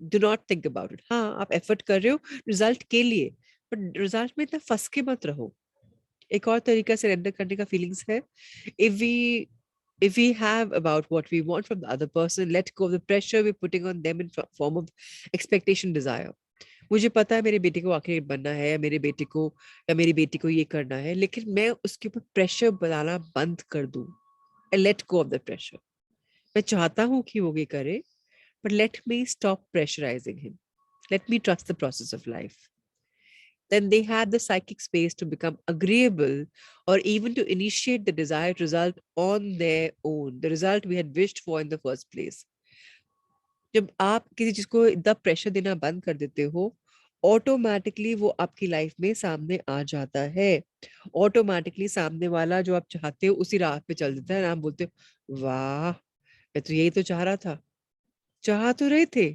Do not think about it. हाँ आप एफर्ट कर रहे हो रिजल्ट के लिए, बट रिजल्ट में इतना फंस के मत रहो. एक और तरीका सरेंडर करने का फीलिंग्स है, if we have about what we want from the other person, let go of the pressure we're putting on them in form of expectation, desire. मुझे पता है मेरे बेटे को आखिर बनना है, या मेरे बेटे को या मेरी बेटी को ये करना है, लेकिन मैं उसके ऊपर प्रेशर बनाना बंद कर दूं. I let go of the pressure. मैं चाहता हूँ कि वो ये करे, but let me stop pressurizing him. Let me trust the process of life. Then they had the psychic space to become agreeable or even to initiate the desired result on their own, the result we had wished for in the first place. जब आप किसी चीज को इतना pressure देना बंद कर देते हो, ऑटोमेटिकली वो आपकी लाइफ में सामने आ जाता है. ऑटोमेटिकली सामने वाला जो आप चाहते हो उसी राह पे चल देता है. आप बोलते हो वाह मैं तो यही तो चाह रहा था. चाह तो रहे थे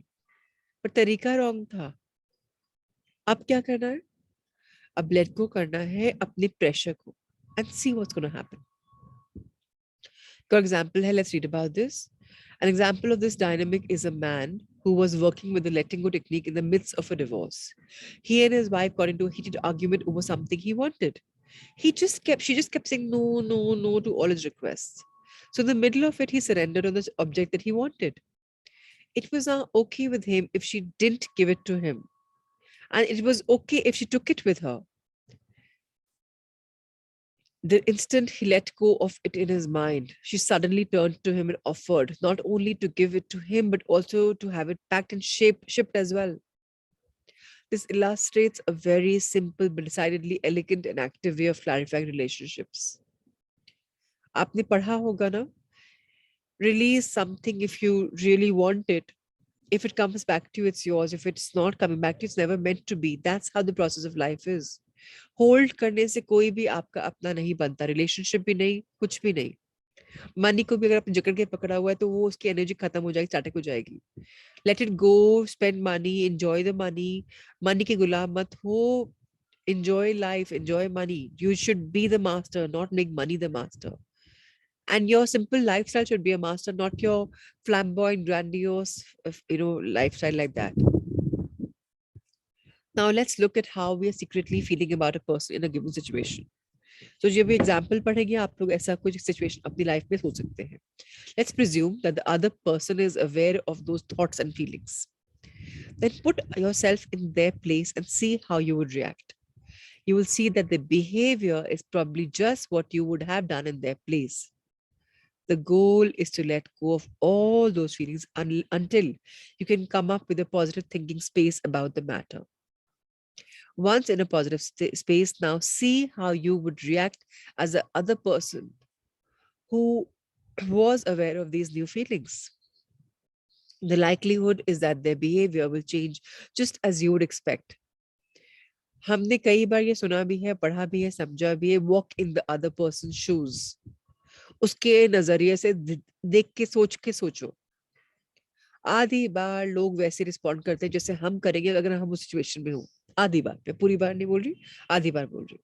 पर तरीका रॉन्ग था. अब क्या करना है? अब लेट गो करना है अपने प्रेशर को and see what's going to happen. For example, let's read about this. An example of this dynamic is a man who was working with the letting go technique in the midst of a divorce. He and his wife got into a heated argument over something he wanted. She just kept saying no, no, no to all his requests. So in the middle of it, he surrendered on the object that he wanted. It was now okay with him if she didn't give it to him. And it was okay if she took it with her. The instant he let go of it in his mind, she suddenly turned to him and offered not only to give it to him, but also to have it packed and shipped as well. This illustrates a very simple but decidedly elegant and active way of clarifying relationships. आपने पढ़ा होगा ना, release something if you really want it. If it comes back to you, it's yours. If it's not coming back to you, it's never meant to be. That's how the process of life is. Hold करने से कोई भी आपका अपना नहीं बनता, relationship भी नहीं, कुछ भी नहीं. मनी को भी अगर आपने जकड़ के पकड़ा हुआ है तो वो उसकी एनर्जी खत्म हो जाएगी, स्टैटिक हो जाएगी. Let it go, spend money, enjoy the money. Money के गुलाम मत हो. Enjoy life, enjoy money. You should be the master, not make money the master. And your simple lifestyle should be a master, not your flamboyant, grandiose, lifestyle like that. Now let's look at how we are secretly feeling about a person in a given situation. So जब भी example पढ़ेंगे आप लोग ऐसा कुछ situation अपनी life में सोच सकते हैं. Let's presume that the other person is aware of those thoughts and feelings. Then put yourself in their place and see how you would react. You will see that the behavior is probably just what you would have done in their place. The goal is to let go of all those feelings until you can come up with a positive thinking space about the matter. Once in a positive space, now see how you would react as the other person who was aware of these new feelings. The likelihood is that their behavior will change just as you would expect. हमने कई बार ये सुना भी है, पढ़ा भी है, समझा भी है. Walk in the other person's shoes. उसके नजरिए से देख के सोचो. आधी बार लोग वैसे रिस्पॉन्ड करते हैं जैसे हम करेंगे अगर हम उस सिचुएशन में हो. आधी बार, मैं पूरी बार नहीं बोल रही, आधी बार बोल रही.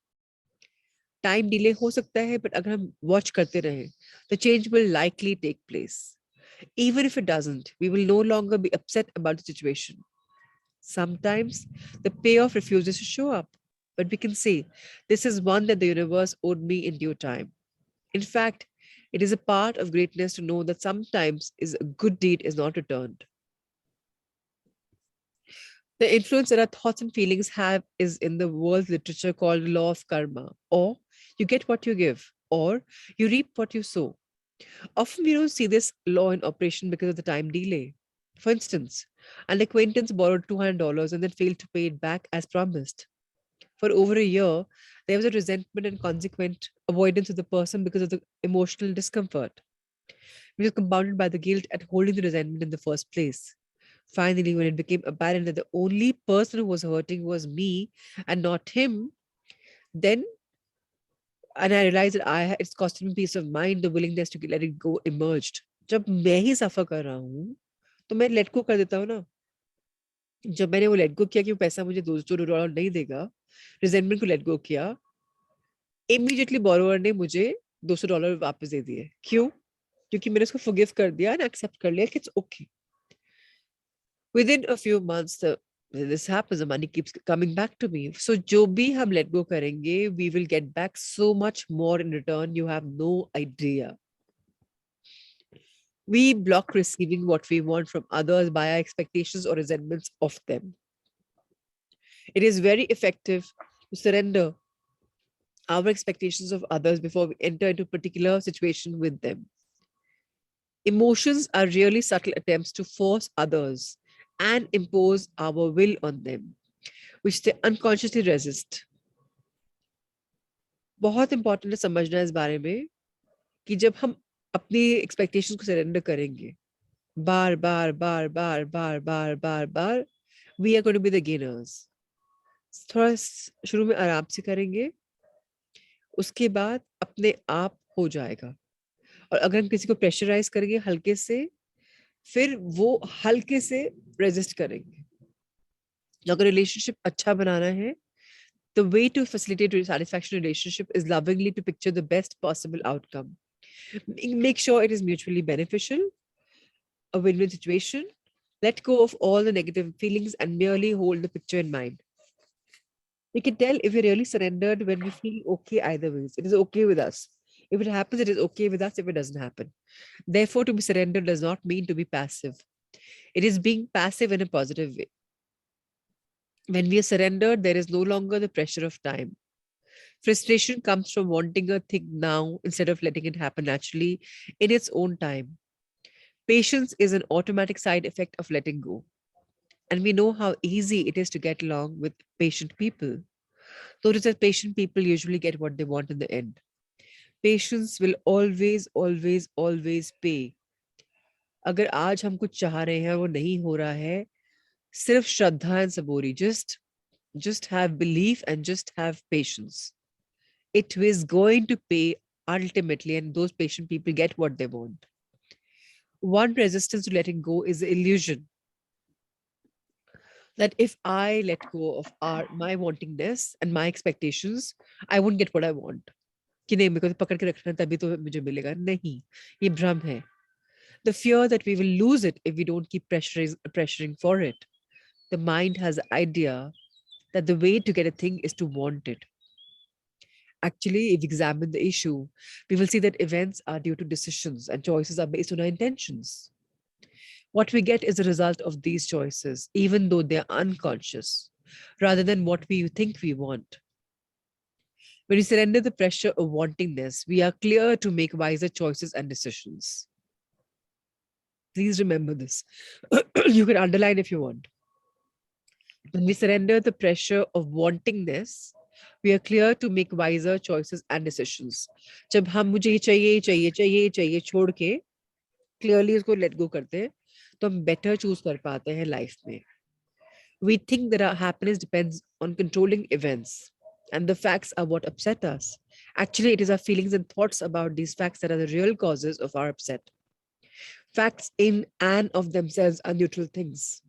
टाइम डिले हो सकता है, बट अगर हम वॉच करते रहे the change will likely take place. Even if it doesn't, we will no longer be upset about the situation. Sometimes the payoff refuses to show up, but we can say, this is one that the universe owed me in due time. In fact, it is a part of greatness to know that sometimes a good deed is not returned. The influence that our thoughts and feelings have is in the world literature called law of karma, or you get what you give, or you reap what you sow. Often we don't see this law in operation because of the time delay. For instance, an acquaintance borrowed $200 and then failed to pay it back as promised. For over a year, there was a resentment and consequent avoidance of the person because of the emotional discomfort, which was compounded by the guilt at holding the resentment in the first place. Finally, when it became apparent that the only person who was hurting was me and not him, then, and I realized that it's costing me peace of mind, the willingness to let it go emerged. जब मैं ही सफर कर रहा हूँ तो मैं let go कर देता हूँ ना. जब मैंने वो लेट गो किया कि वो पैसा मुझे $200 नहीं देगा, रिजेंटमेंट को लेट गो किया, इमीडिएटली बोरोवर ने मुझे $200 वापस दे दिए. क्यों? क्योंकि मैंने उसको फॉरगिव कर दिया एंड एक्सेप्ट कर लिया कि it's okay. Within a few months, this happens, the money keeps coming back to me. So जो भी हम let go करेंगे, we will get back so much more in return. You have no idea. We block receiving what we want from others by our expectations or resentments of them. It is very effective to surrender our expectations of others before we enter into a particular situation with them. Emotions are really subtle attempts to force others and impose our will on them, which they unconsciously resist. बहुत important है समझना इस बारे में कि जब हम अपनी एक्सपेक्टेशंस को सरेंडर करेंगे बार बार बार बार बार बार बार बार, we are going to be the gainers. थोड़ा शुरू में आराम से करेंगे, उसके बाद अपने आप हो जाएगा. और अगर हम किसी को प्रेशराइज करेंगे हल्के से, फिर वो हल्के से रेजिस्ट करेंगे. अगर रिलेशनशिप अच्छा बनाना है, the way to facilitate a satisfaction relationship is lovingly to picture the best possible outcome. Make sure it is mutually beneficial, a win-win situation. Let go of all the negative feelings and merely hold the picture in mind. We can tell if we really surrendered when we feel okay either ways. It is okay with us. If it happens, it is okay with us. If it doesn't happen. Therefore, to be surrendered does not mean to be passive. It is being passive in a positive way. When we are surrendered, there is no longer the pressure of time. Frustration comes from wanting a thing now instead of letting it happen naturally in its own time. Patience is an automatic side effect of letting go. And we know how easy it is to get along with patient people. Notice that patient people usually get what they want in the end. Patience will always, always, always pay. अगर आज हम कुछ चाह रहे हैं और वो नहीं हो रहा है, सिर्फ श्रद्धा and saburi, just have belief and just have patience. It is going to pay ultimately, and those patient people get what they want. One resistance to letting go is the illusion that if I let go of my wantingness and my expectations, I won't get what I want. कि नहीं मेरे को तो पकड़ के रखना है, तभी तो मुझे मिलेगा नहीं, ये भ्रम है. The fear that we will lose it if we don't keep pressuring for it. The mind has the idea that the way to get a thing is to want it. Actually, if we examine the issue, we will see that events are due to decisions and choices are based on our intentions. What we get is a result of these choices, even though they're unconscious, rather than what we think we want. When we surrender the pressure of wantingness, we are clear to make wiser choices and decisions. Please remember this. You can underline if you want. When we surrender the pressure of wantingness, we are clear to make wiser choices and decisions. जब हम मुझे ये चाहिए चाहिए चाहिए चाहिए छोड़ के clearly इसको let go करते हैं, तो हम better choose कर पाते हैं life में. We think that our happiness depends on controlling events, and the facts are what upset us. Actually, it is our feelings and thoughts about these facts that are the real causes of our upset. Facts in and of themselves are neutral things.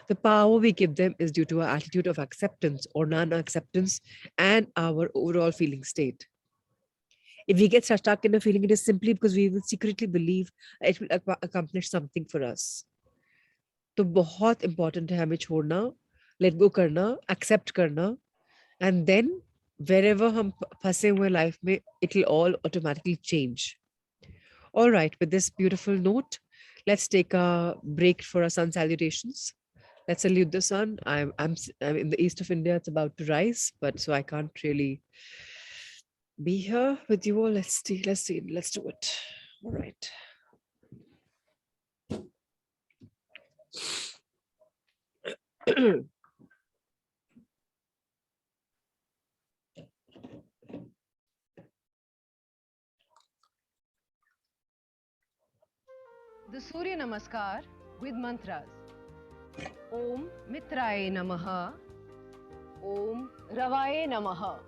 The power we give them is due to our attitude of acceptance or non-acceptance and our overall feeling state. If we get stuck in a feeling, it is simply because we will secretly believe it will accomplish something for us. तो बहुत important है हमें छोड़ना, let go करना, accept करना, and then wherever हम फंसे हुए life में, it will all automatically change. All right, with this beautiful note, let's take a break for our sun salutations. Let's salute the sun. I'm in the east of India. It's about to rise, but so I can't really be here with you all. Let's do it. All right. The Surya Namaskar with mantras. Om Mitraye Namaha. Om Ravaye Namaha.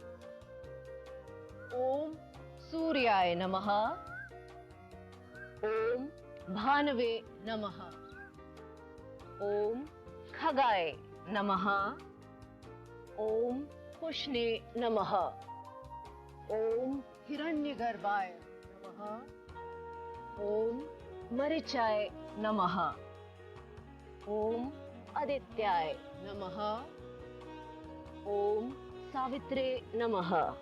Om Suryaye Namaha. Om Bhanave Namaha. Om Khagaye Namaha. Om Pushne Namaha. Om Hiranyagarbhaye Namaha. Om Marichaye Namaha. Om Adityaye Namaha. Om Savitre Namaha.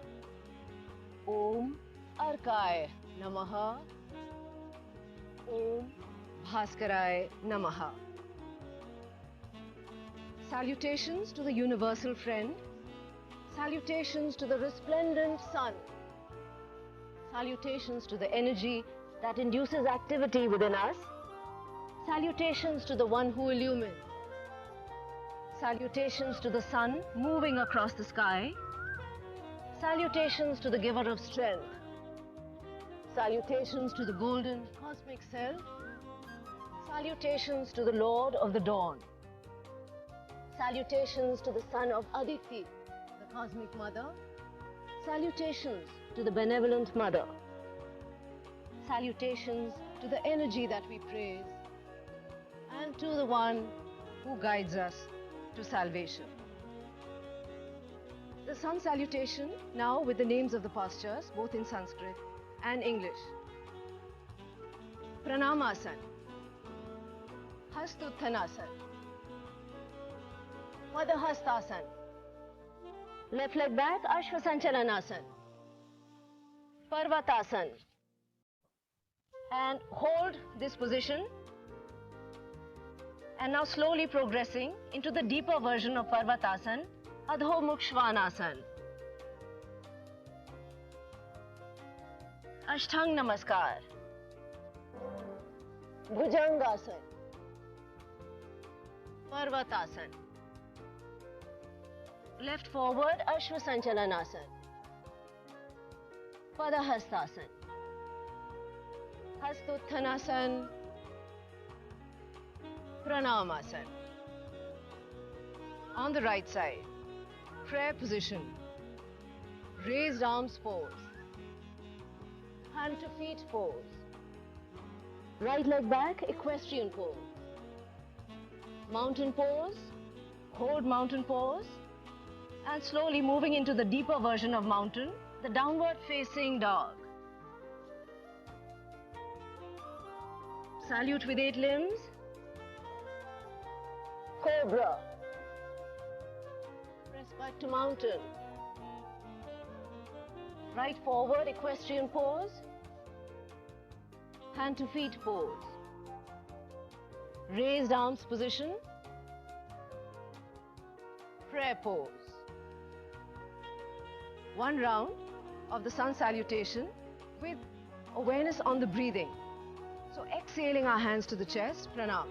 Om Arkaye Namaha. Om Bhaskaraye Namaha. Salutations to the universal friend. Salutations to the resplendent sun. Salutations to the energy that induces activity within us. Salutations to the one who illumines. Salutations to the sun moving across the sky. Salutations to the giver of strength. Salutations to the golden cosmic self. Salutations to the Lord of the dawn. Salutations to the son of Aditi, the cosmic mother. Salutations to the benevolent mother. Salutations to the energy that we praise, and to the one who guides us to salvation. The sun salutation now with the names of the postures, both in Sanskrit and English. Pranamasan, Hastuthanasan, Padhastasan, left leg back, Ashvasanchalanasan, Parvatasan, and hold this position, and now slowly progressing into the deeper version of Parvatasan, Adho Mukha Svanasana. Ashtang Namaskar, Bhujangasana, Parvatasan, left forward Ashvasanchalanasana, Padahastasana, Hastuthanasan, Pranamasan. On the right side, prayer position, raised arms pose. Hand to feet pose. Right leg back, equestrian pose. Mountain pose. Hold mountain pose. And slowly moving into the deeper version of mountain, the downward facing dog. Salute with 8 limbs. Cobra. Press back to mountain. Right forward, equestrian pose. Hand to feet pose. Raised arms position. Prayer pose. One round of the sun salutation with awareness on the breathing. So exhaling our hands to the chest, pranam.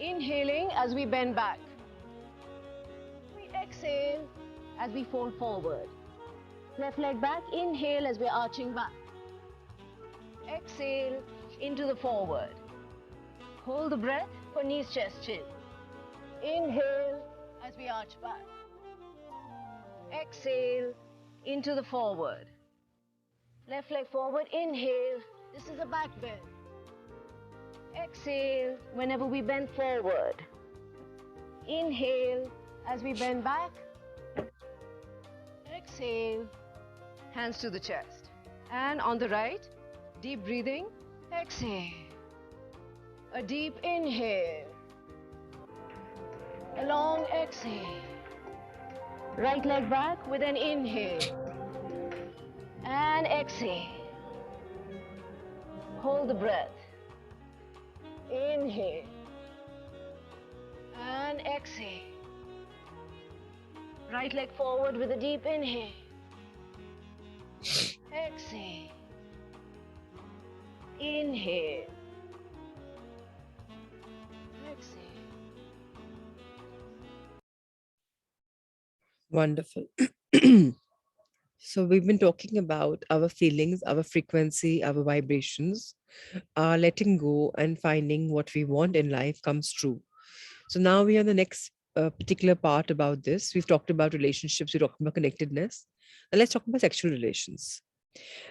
Inhaling as we bend back. We exhale as we fold forward. Left leg back, inhale as we're arching back. Exhale into the forward. Hold the breath for knees, chest, chin. Inhale as we arch back. Exhale into the forward. Left leg forward, inhale. This is a back bend. Exhale whenever we bend forward. Inhale as we bend back. Exhale, hands to the chest. And on the right, deep breathing. Exhale. A deep inhale. A long exhale. Right leg back with an inhale. And exhale. Hold the breath. Inhale. And exhale. Right leg forward with a deep inhale. Exhale. Inhale. Exhale. Wonderful. So we've been talking about our feelings, our frequency, our vibrations, letting go and finding what we want in life comes true. So now we are the next particular part about this. We've talked about relationships, we talked about connectedness. Now let's talk about sexual relations.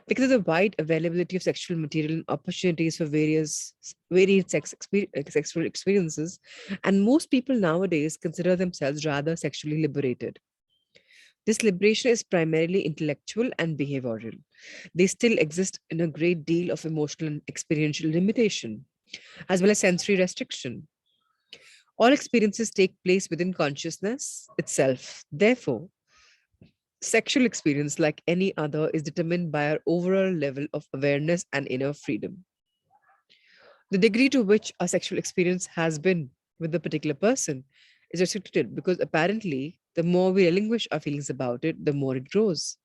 Because of the wide availability of sexual material and opportunities for varied sexual experiences, and most people nowadays consider themselves rather sexually liberated. This liberation is primarily intellectual and behavioral. They still exist in a great deal of emotional and experiential limitation, as well as sensory restriction. All experiences take place within consciousness itself. Therefore, sexual experience, like any other, is determined by our overall level of awareness and inner freedom. The degree to which our sexual experience has been with a particular person is restricted because apparently the more we relinquish our feelings about it, the more it grows.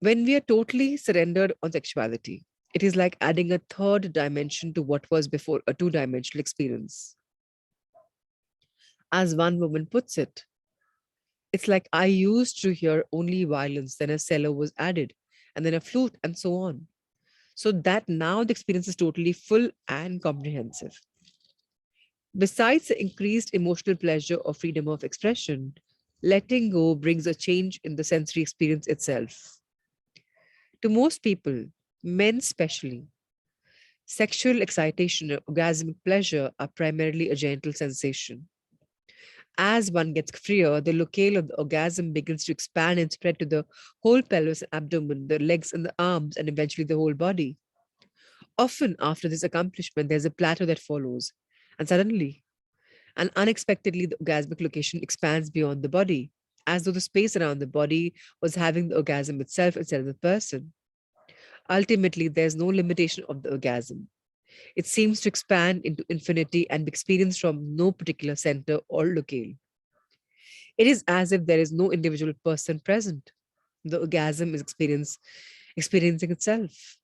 When we are totally surrendered on sexuality, it is like adding a third dimension to what was before a two-dimensional experience. As one woman puts it, it's like I used to hear only violins, then a cello was added, and then a flute, and so on. So that now the experience is totally full and comprehensive. Besides the increased emotional pleasure or freedom of expression, letting go brings a change in the sensory experience itself. To most people, men especially, sexual excitation or orgasmic pleasure are primarily a genital sensation. As one gets freer, the locale of the orgasm begins to expand and spread to the whole pelvis and abdomen, the legs and the arms, and eventually the whole body. Often, after this accomplishment, there's a plateau that follows, and suddenly, and unexpectedly, the orgasmic location expands beyond the body, as though the space around the body was having the orgasm itself instead of the person. Ultimately, there's no limitation of the orgasm. It seems to expand into infinity and be experienced from no particular center or locale. It is as if there is no individual person present. The orgasm is experiencing itself.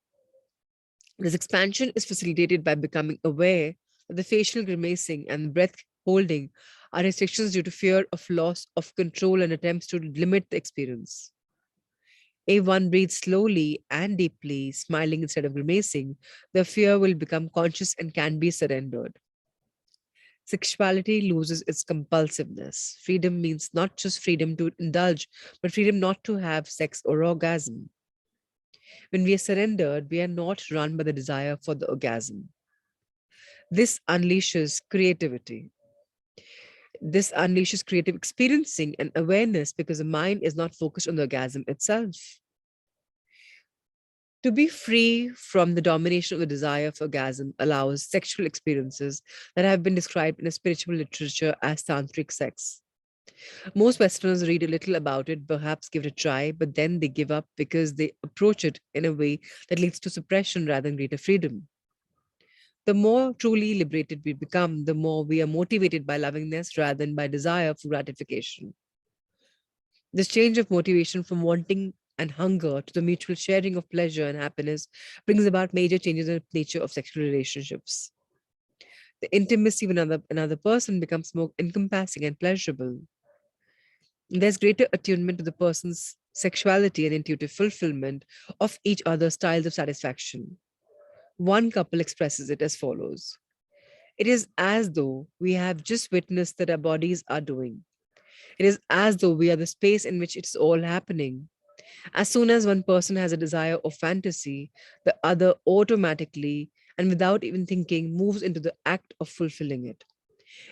This expansion is facilitated by becoming aware that the facial grimacing and breath holding are restrictions due to fear of loss of control and attempts to limit the experience. If one breathes slowly and deeply, smiling instead of grimacing, the fear will become conscious and can be surrendered. Sexuality loses its compulsiveness. Freedom means not just freedom to indulge, but freedom not to have sex or orgasm. When we are surrendered, we are not run by the desire for the orgasm. This unleashes creativity. This unleashes creative experiencing and awareness because the mind is not focused on the orgasm itself. To be free from the domination of the desire for orgasm allows sexual experiences that have been described in a spiritual literature as tantric sex. Most Westerners read a little about it, perhaps give it a try, but then they give up because they approach it in a way that leads to suppression rather than greater freedom. The more truly liberated we become, the more we are motivated by lovingness rather than by desire for gratification. This change of motivation from wanting and hunger to the mutual sharing of pleasure and happiness brings about major changes in the nature of sexual relationships. The intimacy with another person becomes more encompassing and pleasurable. There's greater attunement to the person's sexuality and intuitive fulfillment of each other's styles of satisfaction. One couple expresses it as follows: it is as though we have just witnessed that our bodies are doing. It is as though we are the space in which it's all happening. As soon as one person has a desire or fantasy, the other automatically and without even thinking moves into the act of fulfilling it.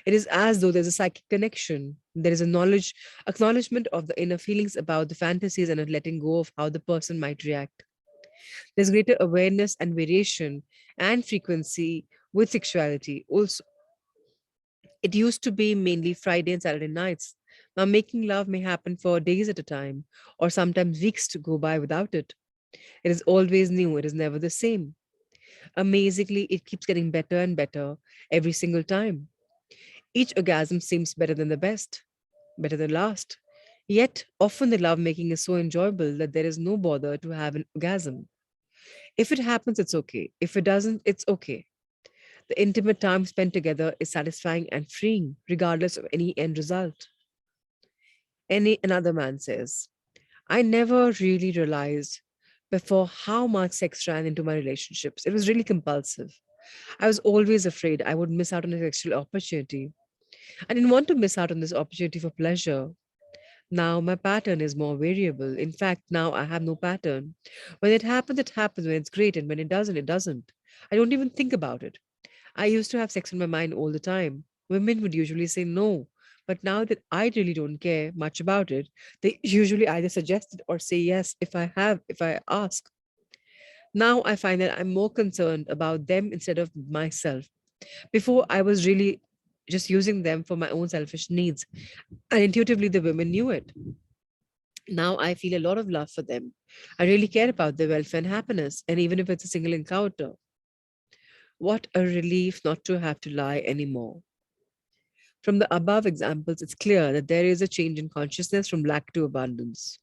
It is as though there's a psychic connection. There is a knowledge, acknowledgement of the inner feelings about the fantasies and a letting go of how the person might react. There's greater awareness and variation and frequency with sexuality. Also, it used to be mainly Friday and Saturday nights. Now, making love may happen for days at a time, or sometimes weeks to go by without it. It is always new, it is never the same. Amazingly, it keeps getting better and better every single time. Each orgasm seems better than the best, better than last. Yet, often the lovemaking is so enjoyable that there is no bother to have an orgasm. If it happens, it's okay. If it doesn't, it's okay. The intimate time spent together is satisfying and freeing, regardless of any end result. Another man says, I never really realized before how much sex ran into my relationships. It was really compulsive. I was always afraid I would miss out on a sexual opportunity. I didn't want to miss out on this opportunity for pleasure. Now my pattern is more variable. In fact, now I have no pattern. When it happens, it happens. When it's great, and when it doesn't, it doesn't. I don't even think about it. I used to have sex in my mind all the time. Women would usually say no. But now that I really don't care much about it, they usually either suggest it or say yes if I ask. Now I find that I'm more concerned about them instead of myself. Before, I was really just using them for my own selfish needs. And intuitively, the women knew it. Now I feel a lot of love for them. I really care about their welfare and happiness. And even if it's a single encounter, what a relief not to have to lie anymore. From the above examples, it's clear that there is a change in consciousness from lack to abundance.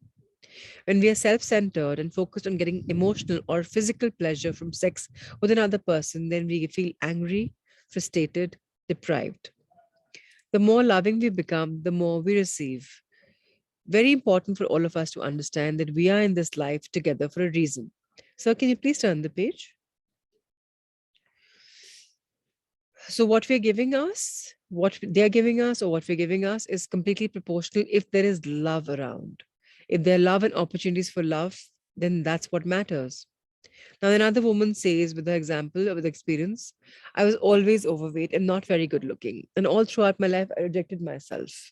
When we are self centered and focused on getting emotional or physical pleasure from sex with another person, then we feel angry, frustrated, deprived. The more loving we become, the more we receive. Very important for all of us to understand that we are in this life together for a reason. So, can you please turn the page? So, what we're giving us, what they're giving us, or what we're giving us is completely proportional if there is love around. If there are love and opportunities for love, then that's what matters. Now, another woman says, with her example, with experience, I was always overweight and not very good looking. And all throughout my life, I rejected myself.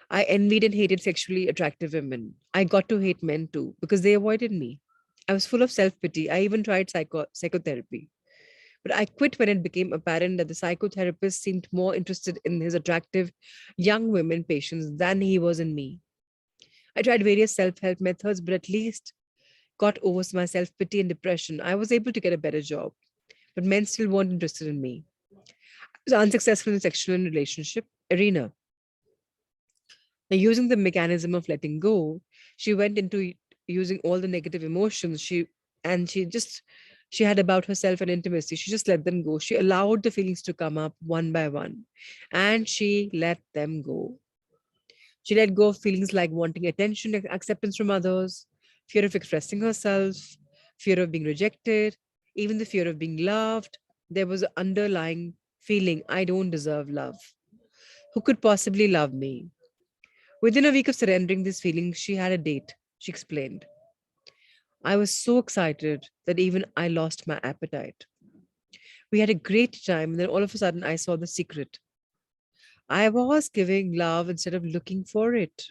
I envied and hated sexually attractive women. I got to hate men too because they avoided me. I was full of self pity. I even tried psychotherapy. But I quit when it became apparent that the psychotherapist seemed more interested in his attractive young women patients than he was in me. I tried various self help methods, but at least got over my self pity and depression. I was able to get a better job, but men still weren't interested in me. I was unsuccessful in the sexual and relationship arena. Now, using the mechanism of letting go, she went into using all the negative emotions she had about herself and intimacy. She just let them go. She allowed the feelings to come up one by one, and she let them go. She let go of feelings like wanting attention, acceptance from others, fear of expressing herself, fear of being rejected, even the fear of being loved. There was an underlying feeling I don't deserve love. Who could possibly love me? Within a week of surrendering these feelings, she had a date, she explained. I was so excited that even I lost my appetite. We had a great time, and then all of a sudden I saw the secret. I was giving love instead of looking for it.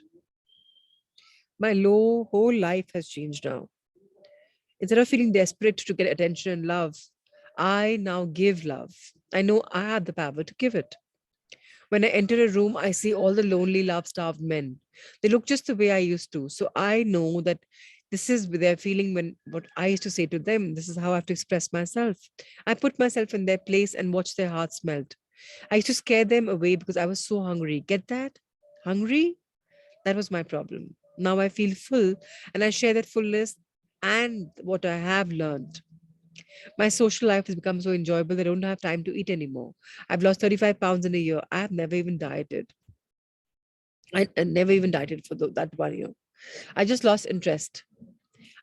My whole life has changed now. Instead of feeling desperate to get attention and love, I now give love. I know I have the power to give it. When I enter a room, I see all the lonely, love starved men. They look just the way I used to. So I know that this is their feeling when what I used to say to them. This is how I have to express myself. I put myself in their place and watch their hearts melt. I used to scare them away because I was so hungry. Get that? Hungry? That was my problem. Now I feel full and I share that fullness and what I have learned. My social life has become so enjoyable that I don't have time to eat anymore. I've lost 35 pounds in a year. I have never even dieted. I never even dieted for that 1 year. I just lost interest.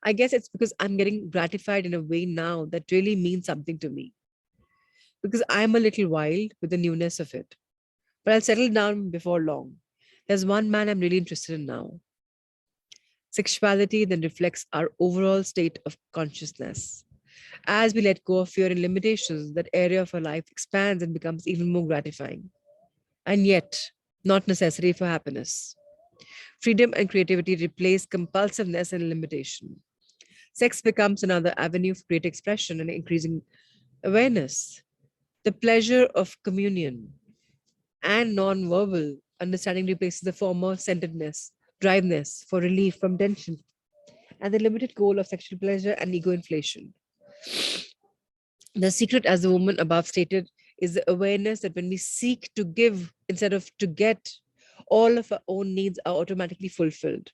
I guess it's because I'm getting gratified in a way now that really means something to me. Because I'm a little wild with the newness of it. But I'll settle down before long. There's one man I'm really interested in now. Sexuality then reflects our overall state of consciousness. As we let go of fear and limitations, that area of our life expands and becomes even more gratifying. And yet, not necessary for happiness. Freedom and creativity replace compulsiveness and limitation. Sex becomes another avenue for great expression and increasing awareness. The pleasure of communion and non-verbal understanding replaces the former centeredness, driveness for relief from tension, and the limited goal of sexual pleasure and ego inflation. The secret, as the woman above stated, is the awareness that when we seek to give instead of to get, all of our own needs are automatically fulfilled.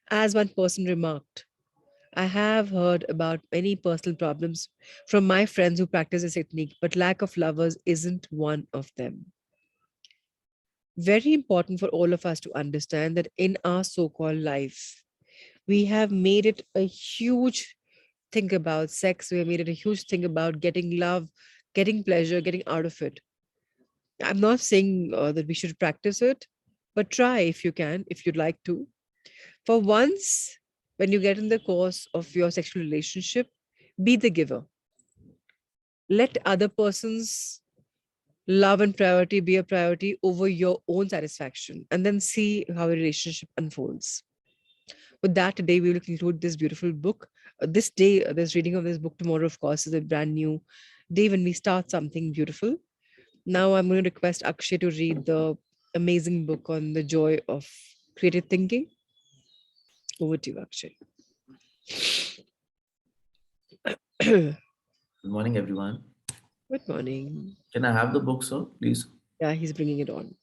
As one person remarked, I have heard about many personal problems from my friends who practice this technique, but lack of lovers isn't one of them. Very important for all of us to understand that in our so called life, we have made it a huge thing about sex. We have made it a huge thing about getting love, getting pleasure, getting out of it. I'm not saying that we should practice it, but try if you can, if you'd like to. For once, when you get in the course of your sexual relationship, be the giver. Let other person's love and priority be a priority over your own satisfaction, and then see how a relationship unfolds. With that, today we will conclude this beautiful book. This day, this reading of this book tomorrow, of course, is a brand new day when we start something beautiful. Now I'm going to request Akshay to read the amazing book on the joy of creative thinking. Over to you, Akshay. Good morning, everyone. Good morning. Can I have the book, sir, please? Yeah, he's bringing it on.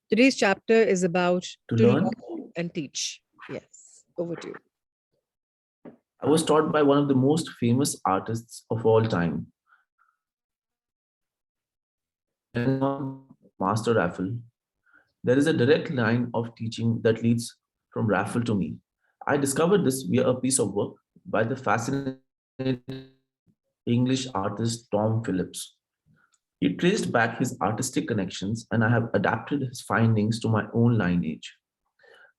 Today's chapter is about To learn? and teach. Yes, over to you. I was taught by one of the most famous artists of all time, Master Raffle. There is a direct line of teaching that leads from Raffle to me. I discovered this via a piece of work by the fascinating English artist Tom Phillips. He traced back his artistic connections, and I have adapted his findings to my own lineage.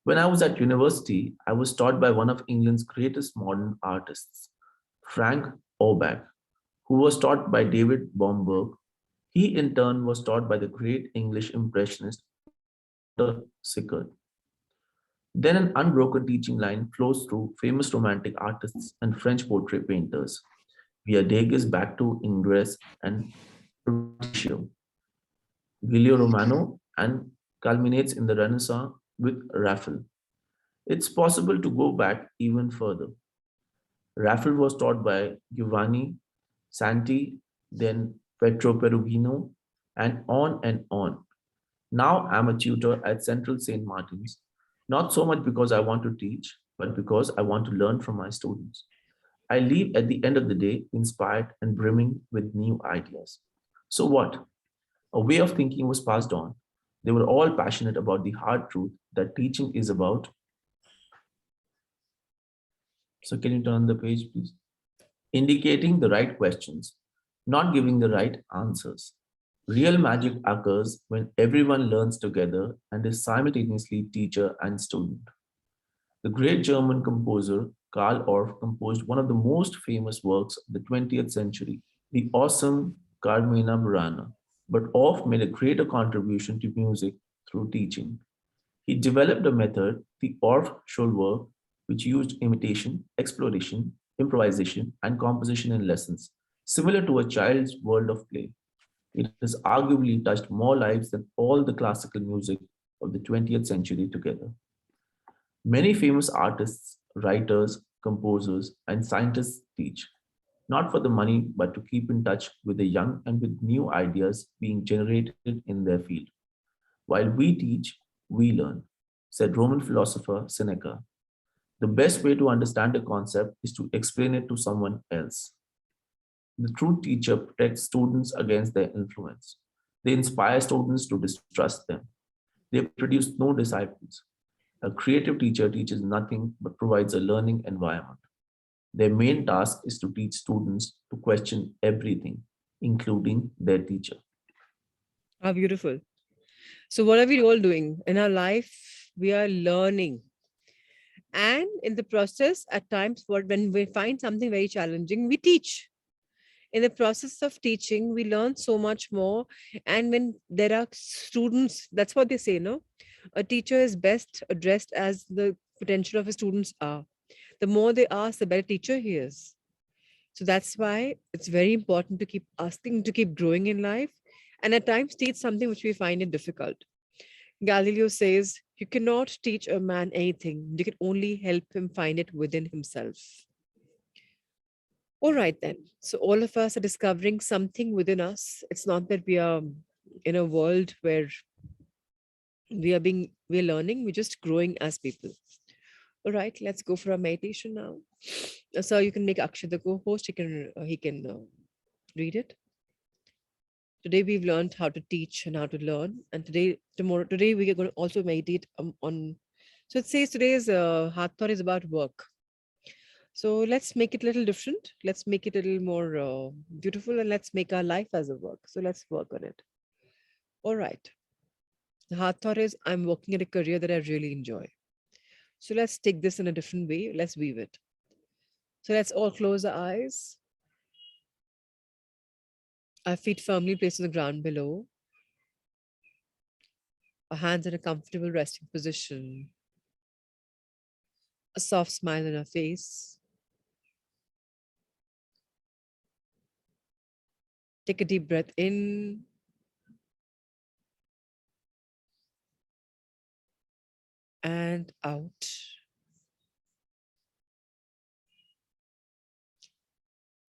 When I was at university, I was taught by one of England's greatest modern artists, Frank Orbach, who was taught by David Bomberg. He, in turn, was taught by the great English impressionist Sickert. Then an unbroken teaching line flows through famous romantic artists and French portrait painters, via Degas back to Ingres and Verrocchio, Giulio Romano, and culminates in the Renaissance with Raphael. It's possible to go back even further. Raphael was taught by Giovanni Santi, then Pietro Perugino, and on and on. Now I'm a tutor at Central St. Martin's, not so much because I want to teach, but because I want to learn from my students. I leave at the end of the day inspired and brimming with new ideas. So what? A way of thinking was passed on. They were all passionate about the hard truth that teaching is about. So can you turn the page, please? indicating the right questions, not giving the right answers. Real magic occurs when everyone learns together and is simultaneously teacher and student. The great German composer Karl Orff composed one of the most famous works of the 20th century, the awesome Carmina Burana. But Orff made a greater contribution to music through teaching. He developed a method, the Orff Schulwerk, which used imitation, exploration, improvisation, and composition in lessons, similar to a child's world of play. It has arguably touched more lives than all the classical music of the 20th century together. Many famous artists, writers, composers, and scientists teach, not for the money, but to keep in touch with the young and with new ideas being generated in their field. While we teach, we learn, said Roman philosopher Seneca. The best way to understand a concept is to explain it to someone else. The true teacher protects students against their influence. They inspire students to distrust them. They produce no disciples. A creative teacher teaches nothing but provides a learning environment. Their main task is to teach students to question everything, including their teacher. How beautiful. So, what are we all doing in our life? We are learning. And in the process, at times, when we find something very challenging, we teach. In the process of teaching, we learn so much more. And when there are students, that's what they say, no? A teacher is best addressed as the potential of his students are. The more they ask, the better teacher he is. So that's why it's very important to keep asking, to keep growing in life, and at times teach something which we find it difficult. Galileo says, you cannot teach a man anything, you can only help him find it within himself. All right, then. So, all of us are discovering something within us. It's not that we are in a world where we're learning, we're just growing as people. All right, let's go for a meditation now. So you can make Akshay the co-host. He can read it. Today we've learned how to teach and how to learn, and today we are going to also meditate on. So it says today's heart thought is about work. So let's make it a little different. Let's make it a little more beautiful, and let's make our life as a work. So let's work on it. All right. The heart thought is I'm working at a career that I really enjoy. So let's take this in a different way. Let's weave it. So let's all close our eyes. Our feet firmly placed on the ground below. Our hands in a comfortable resting position. A soft smile on our face. Take a deep breath in. And out.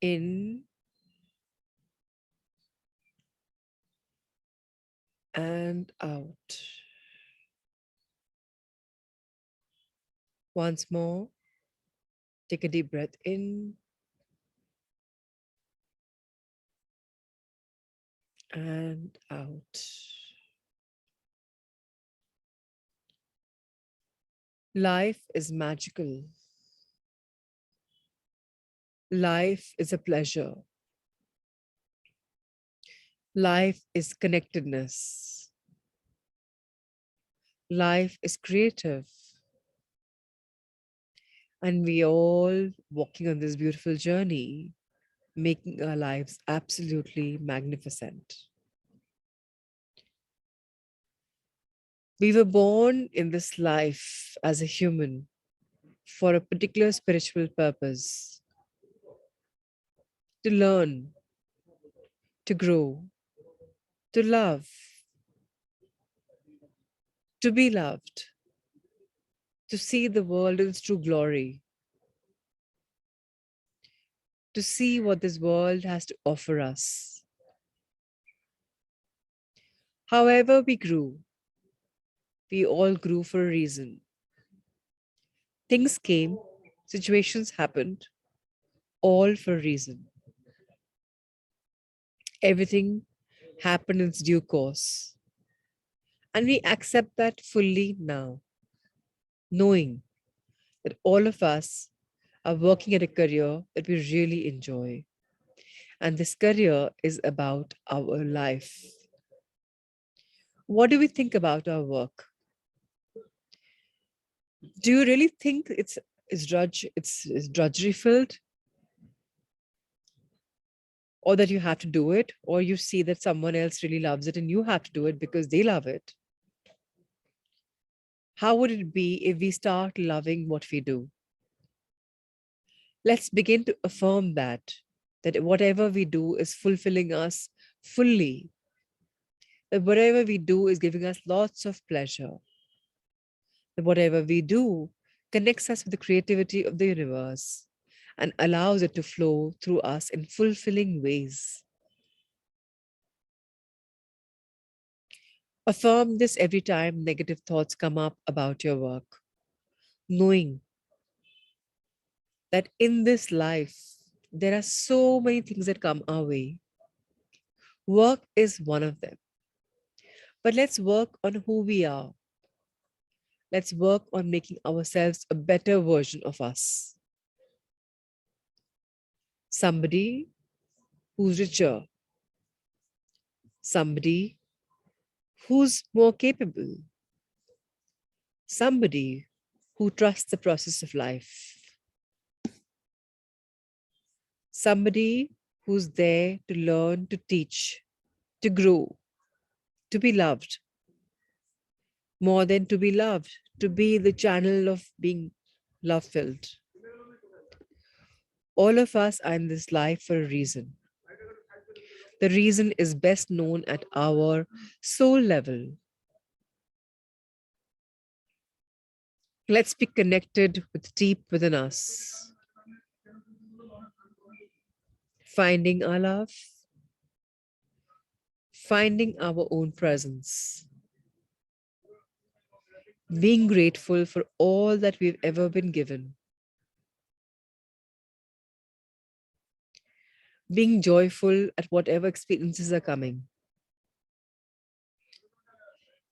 In. And out. Once more, take a deep breath in and out. Life is magical. Life is a pleasure. Life is connectedness. Life is creative. And we all walking on this beautiful journey, making our lives absolutely magnificent. We were born in this life as a human for a particular spiritual purpose, to learn, to grow, to love, to be loved, to see the world in its true glory, to see what this world has to offer us. However we grew, we all grew for a reason. Things came, situations happened, all for a reason. Everything happened in its due course. And we accept that fully now, knowing that all of us are working at a career that we really enjoy. And this career is about our life. What do we think about our work? Do you really think it's drudgery filled, or that you have to do it, or you see that someone else really loves it and you have to do it because they love it? How would it be if we start loving what we do? Let's begin to affirm that whatever we do is fulfilling us fully, that whatever we do is giving us lots of pleasure, that whatever we do connects us with the creativity of the universe and allows it to flow through us in fulfilling ways. Affirm this every time negative thoughts come up about your work, knowing that in this life, there are so many things that come our way. Work is one of them. But let's work on who we are. Let's work on making ourselves a better version of us. Somebody who's richer, somebody who's more capable, somebody who trusts the process of life, somebody who's there to learn, to teach, to grow, to be loved, more than to be loved, to be the channel of being love filled. All of us are in this life for a reason. The reason is best known at our soul level. Let's be connected with deep within us, finding our love, finding our own presence, being grateful for all that we've ever been given, being joyful at whatever experiences are coming.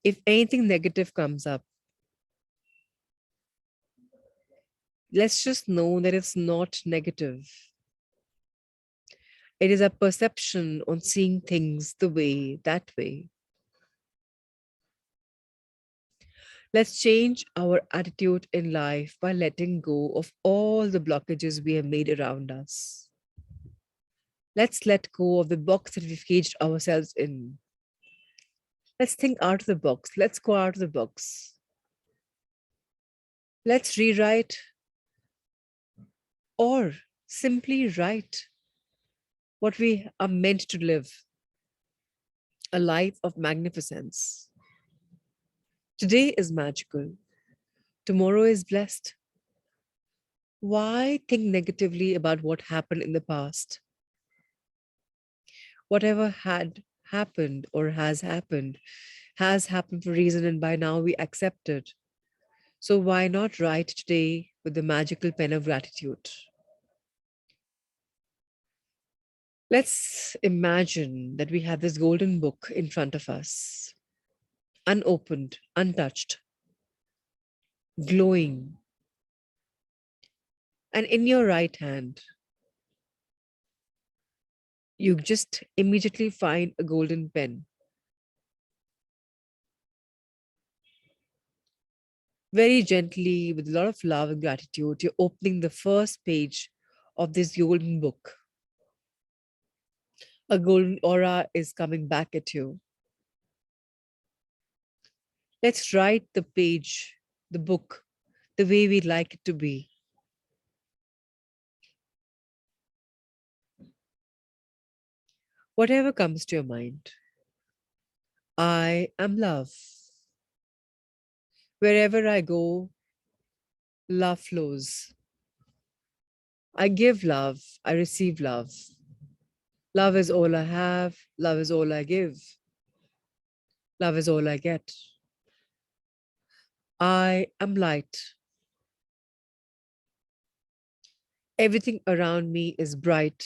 If anything negative comes up, let's just know that it's not negative. It is a perception on seeing things that way. Let's change our attitude in life by letting go of all the blockages we have made around us. Let's let go of the box that we've caged ourselves in. Let's think out of the box. Let's go out of the box. Let's rewrite or simply write what we are meant to live, a life of magnificence. Today is magical. Tomorrow is blessed. Why think negatively about what happened in the past? Whatever had happened or has happened for a reason, and by now we accept it. So why not write today with the magical pen of gratitude? Let's imagine that we have this golden book in front of us, unopened, untouched, glowing. And in your right hand, you just immediately find a golden pen. Very gently, with a lot of love and gratitude, you're opening the first page of this golden book. A golden aura is coming back at you. Let's write the page, the book, the way we'd like it to be. Whatever comes to your mind. I am love. Wherever I go, love flows. I give love, I receive love. Love is all I have, love is all I give. Love is all I get. I am light. Everything around me is bright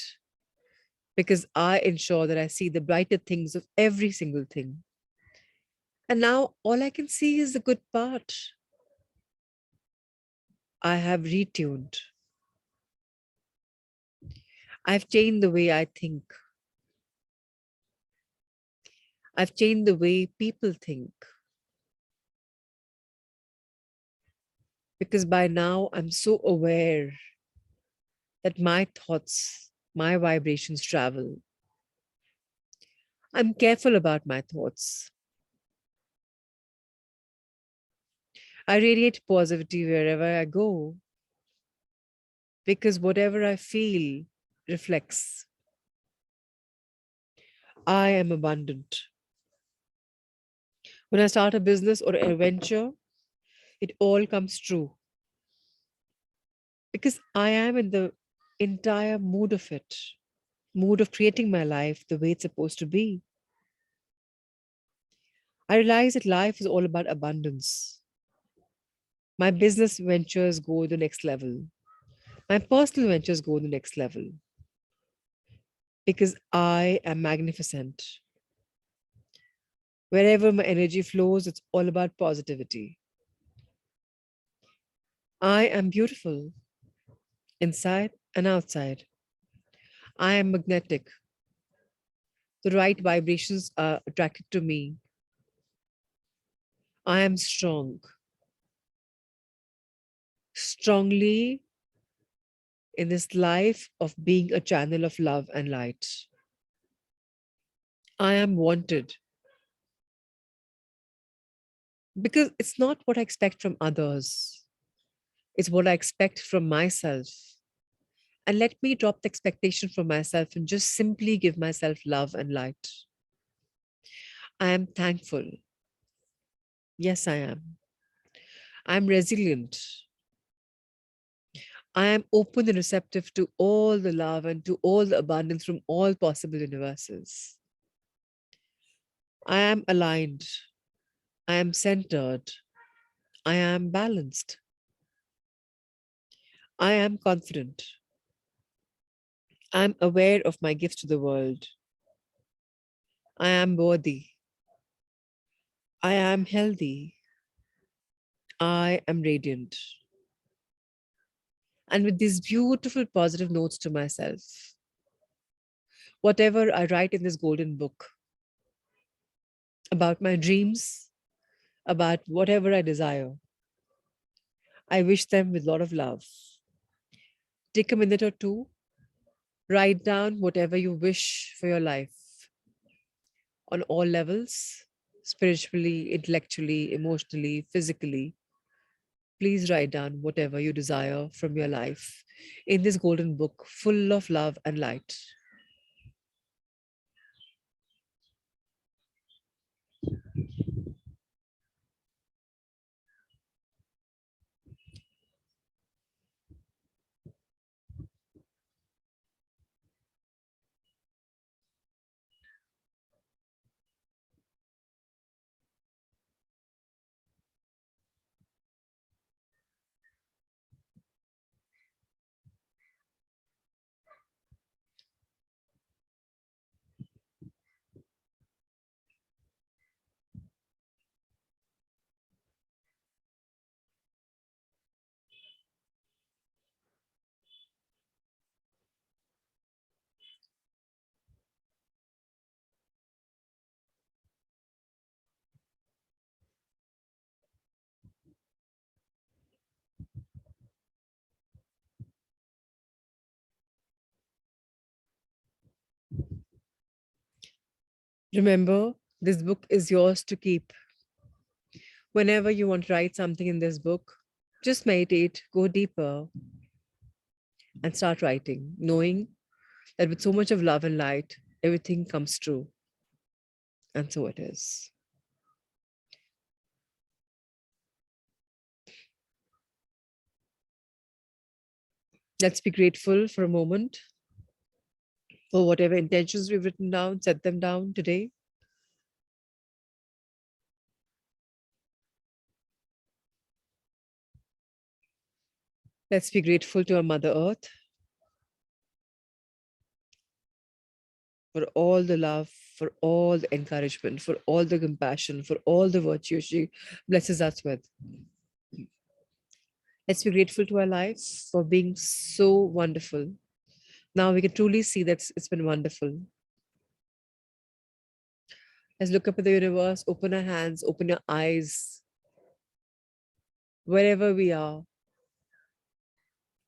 because I ensure that I see the brighter things of every single thing. And now all I can see is the good part. I have retuned. I've changed the way I think. I've changed the way people think. Because by now I'm so aware that my thoughts, my vibrations travel. I'm careful about my thoughts. I radiate positivity wherever I go because whatever I feel reflects. I am abundant. When I start a business or a venture, it all comes true because I am in the entire mood of it, mood of creating my life the way it's supposed to be. I realize that life is all about abundance. My business ventures go the next level. My personal ventures go the next level because I am magnificent. Wherever my energy flows, it's all about positivity. I am beautiful inside and outside. I am magnetic. The right vibrations are attracted to me. I am strong, strongly in this life of being a channel of love and light. I am wanted because it's not what I expect from others, it's what I expect from myself. And let me drop the expectation from myself and just simply give myself love and light. I am thankful. Yes, I am. I'm resilient. I am open and receptive to all the love and to all the abundance from all possible universes. I am aligned. I am centered. I am balanced. I am confident. I am aware of my gifts to the world. I am worthy. I am healthy. I am radiant. And with these beautiful positive notes to myself, whatever I write in this golden book about my dreams, about whatever I desire, I wish them with a lot of love. Take a minute or two, write down whatever you wish for your life on all levels, spiritually, intellectually, emotionally, physically. Please write down whatever you desire from your life in this golden book full of love and light. Remember, this book is yours to keep. Whenever you want to write something in this book, just meditate, go deeper, and start writing, knowing that with so much of love and light, everything comes true. And so it is. Let's be grateful for a moment for whatever intentions we've written down, set them down today. Let's be grateful to our Mother Earth for all the love, for all the encouragement, for all the compassion, for all the virtue she blesses us with. Let's be grateful to our life for being so wonderful, Now we can truly see that it's been wonderful. Let's look up at the universe, open our hands, open your eyes. Wherever we are,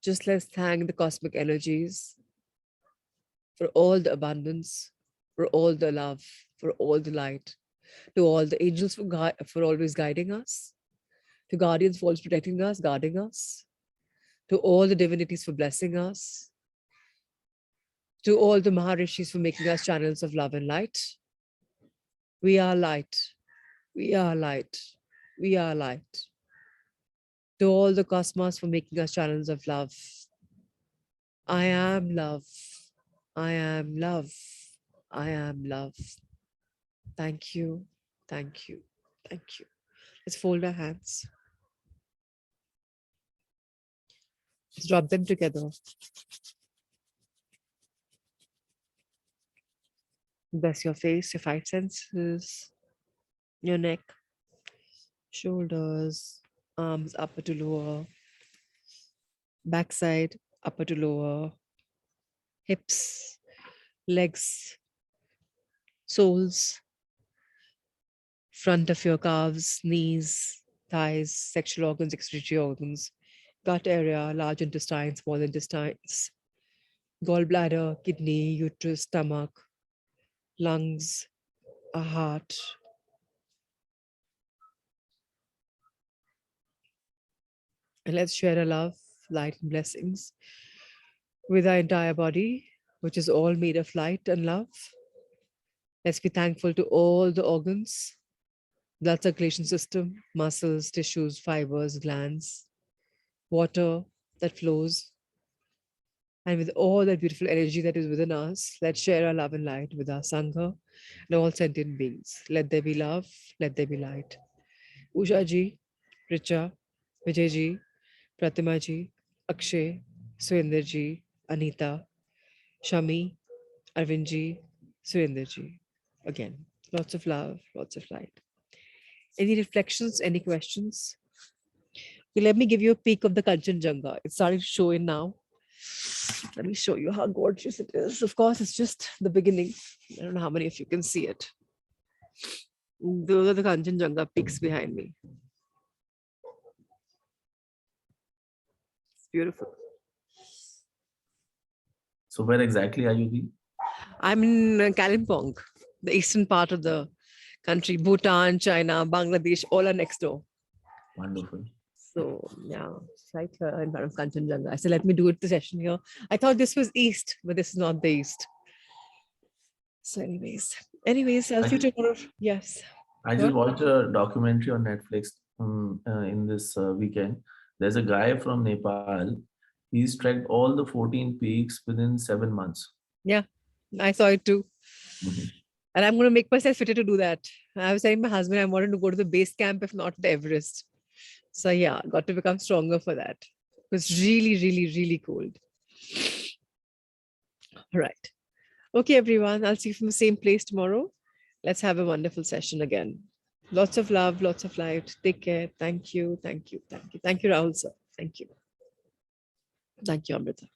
just let's thank the cosmic energies for all the abundance, for all the love, for all the light, to all the angels for always guiding us, to guardians for always protecting us, guarding us, to all the divinities for blessing us, to all the Maharishis for making us channels of love and light. We are light. We are light. We are light. To all the cosmos for making us channels of love. I am love. I am love. I am love. Thank you. Thank you. Thank you. Let's fold our hands. Let's rub them together. Bless your face, your five senses, your neck, shoulders, arms upper to lower, backside upper to lower, hips, legs, soles, front of your calves, knees, thighs, sexual organs, excretory organs, gut area, large intestine, small intestines, gallbladder, kidney, uterus, stomach, lungs, a heart. And let's share our love, light, and blessings with our entire body, which is all made of light and love. Let's be thankful to all the organs, blood circulation system, muscles, tissues, fibers, glands, water that flows. And with all that beautiful energy that is within us, let's share our love and light with our Sangha and all sentient beings. Let there be love, let there be light. Usha ji, Richa, Vijay ji, Pratima ji, Akshay, Surinder ji, Anita, Shami, Arvind ji, Surinder ji. Again, lots of love, lots of light. Any reflections, any questions? Okay, let me give you a peek of the Kanchenjunga. It's starting to show in now. Let me show you how gorgeous it is. Of course, it's just the beginning. I don't know how many of you can see it. Those are the Kanchenjunga peaks behind me. It's beautiful. So where exactly are you? Dee? I'm in Kalimpong, the eastern part of the country. Bhutan, China, Bangladesh, all are next door. Wonderful. So yeah, it's right here in front of Kanchenjunga. I said, let me do it the session here. I thought this was east, but this is not the east. So anyways, I'll see you tomorrow. Yes. I just watched a documentary on Netflix in this weekend. There's a guy from Nepal. He's trekked all the 14 peaks within 7 months. Yeah, I saw it too. Mhm. And I'm going to make myself fitter to do that. I was telling my husband I wanted to go to the base camp, if not the Everest. So yeah, got to become stronger for that. It was really, really, really cold. All right. Okay, everyone. I'll see you from the same place tomorrow. Let's have a wonderful session again. Lots of love, lots of light. Take care. Thank you. Thank you. Thank you. Thank you, Rahul sir. Thank you. Thank you, Amrita.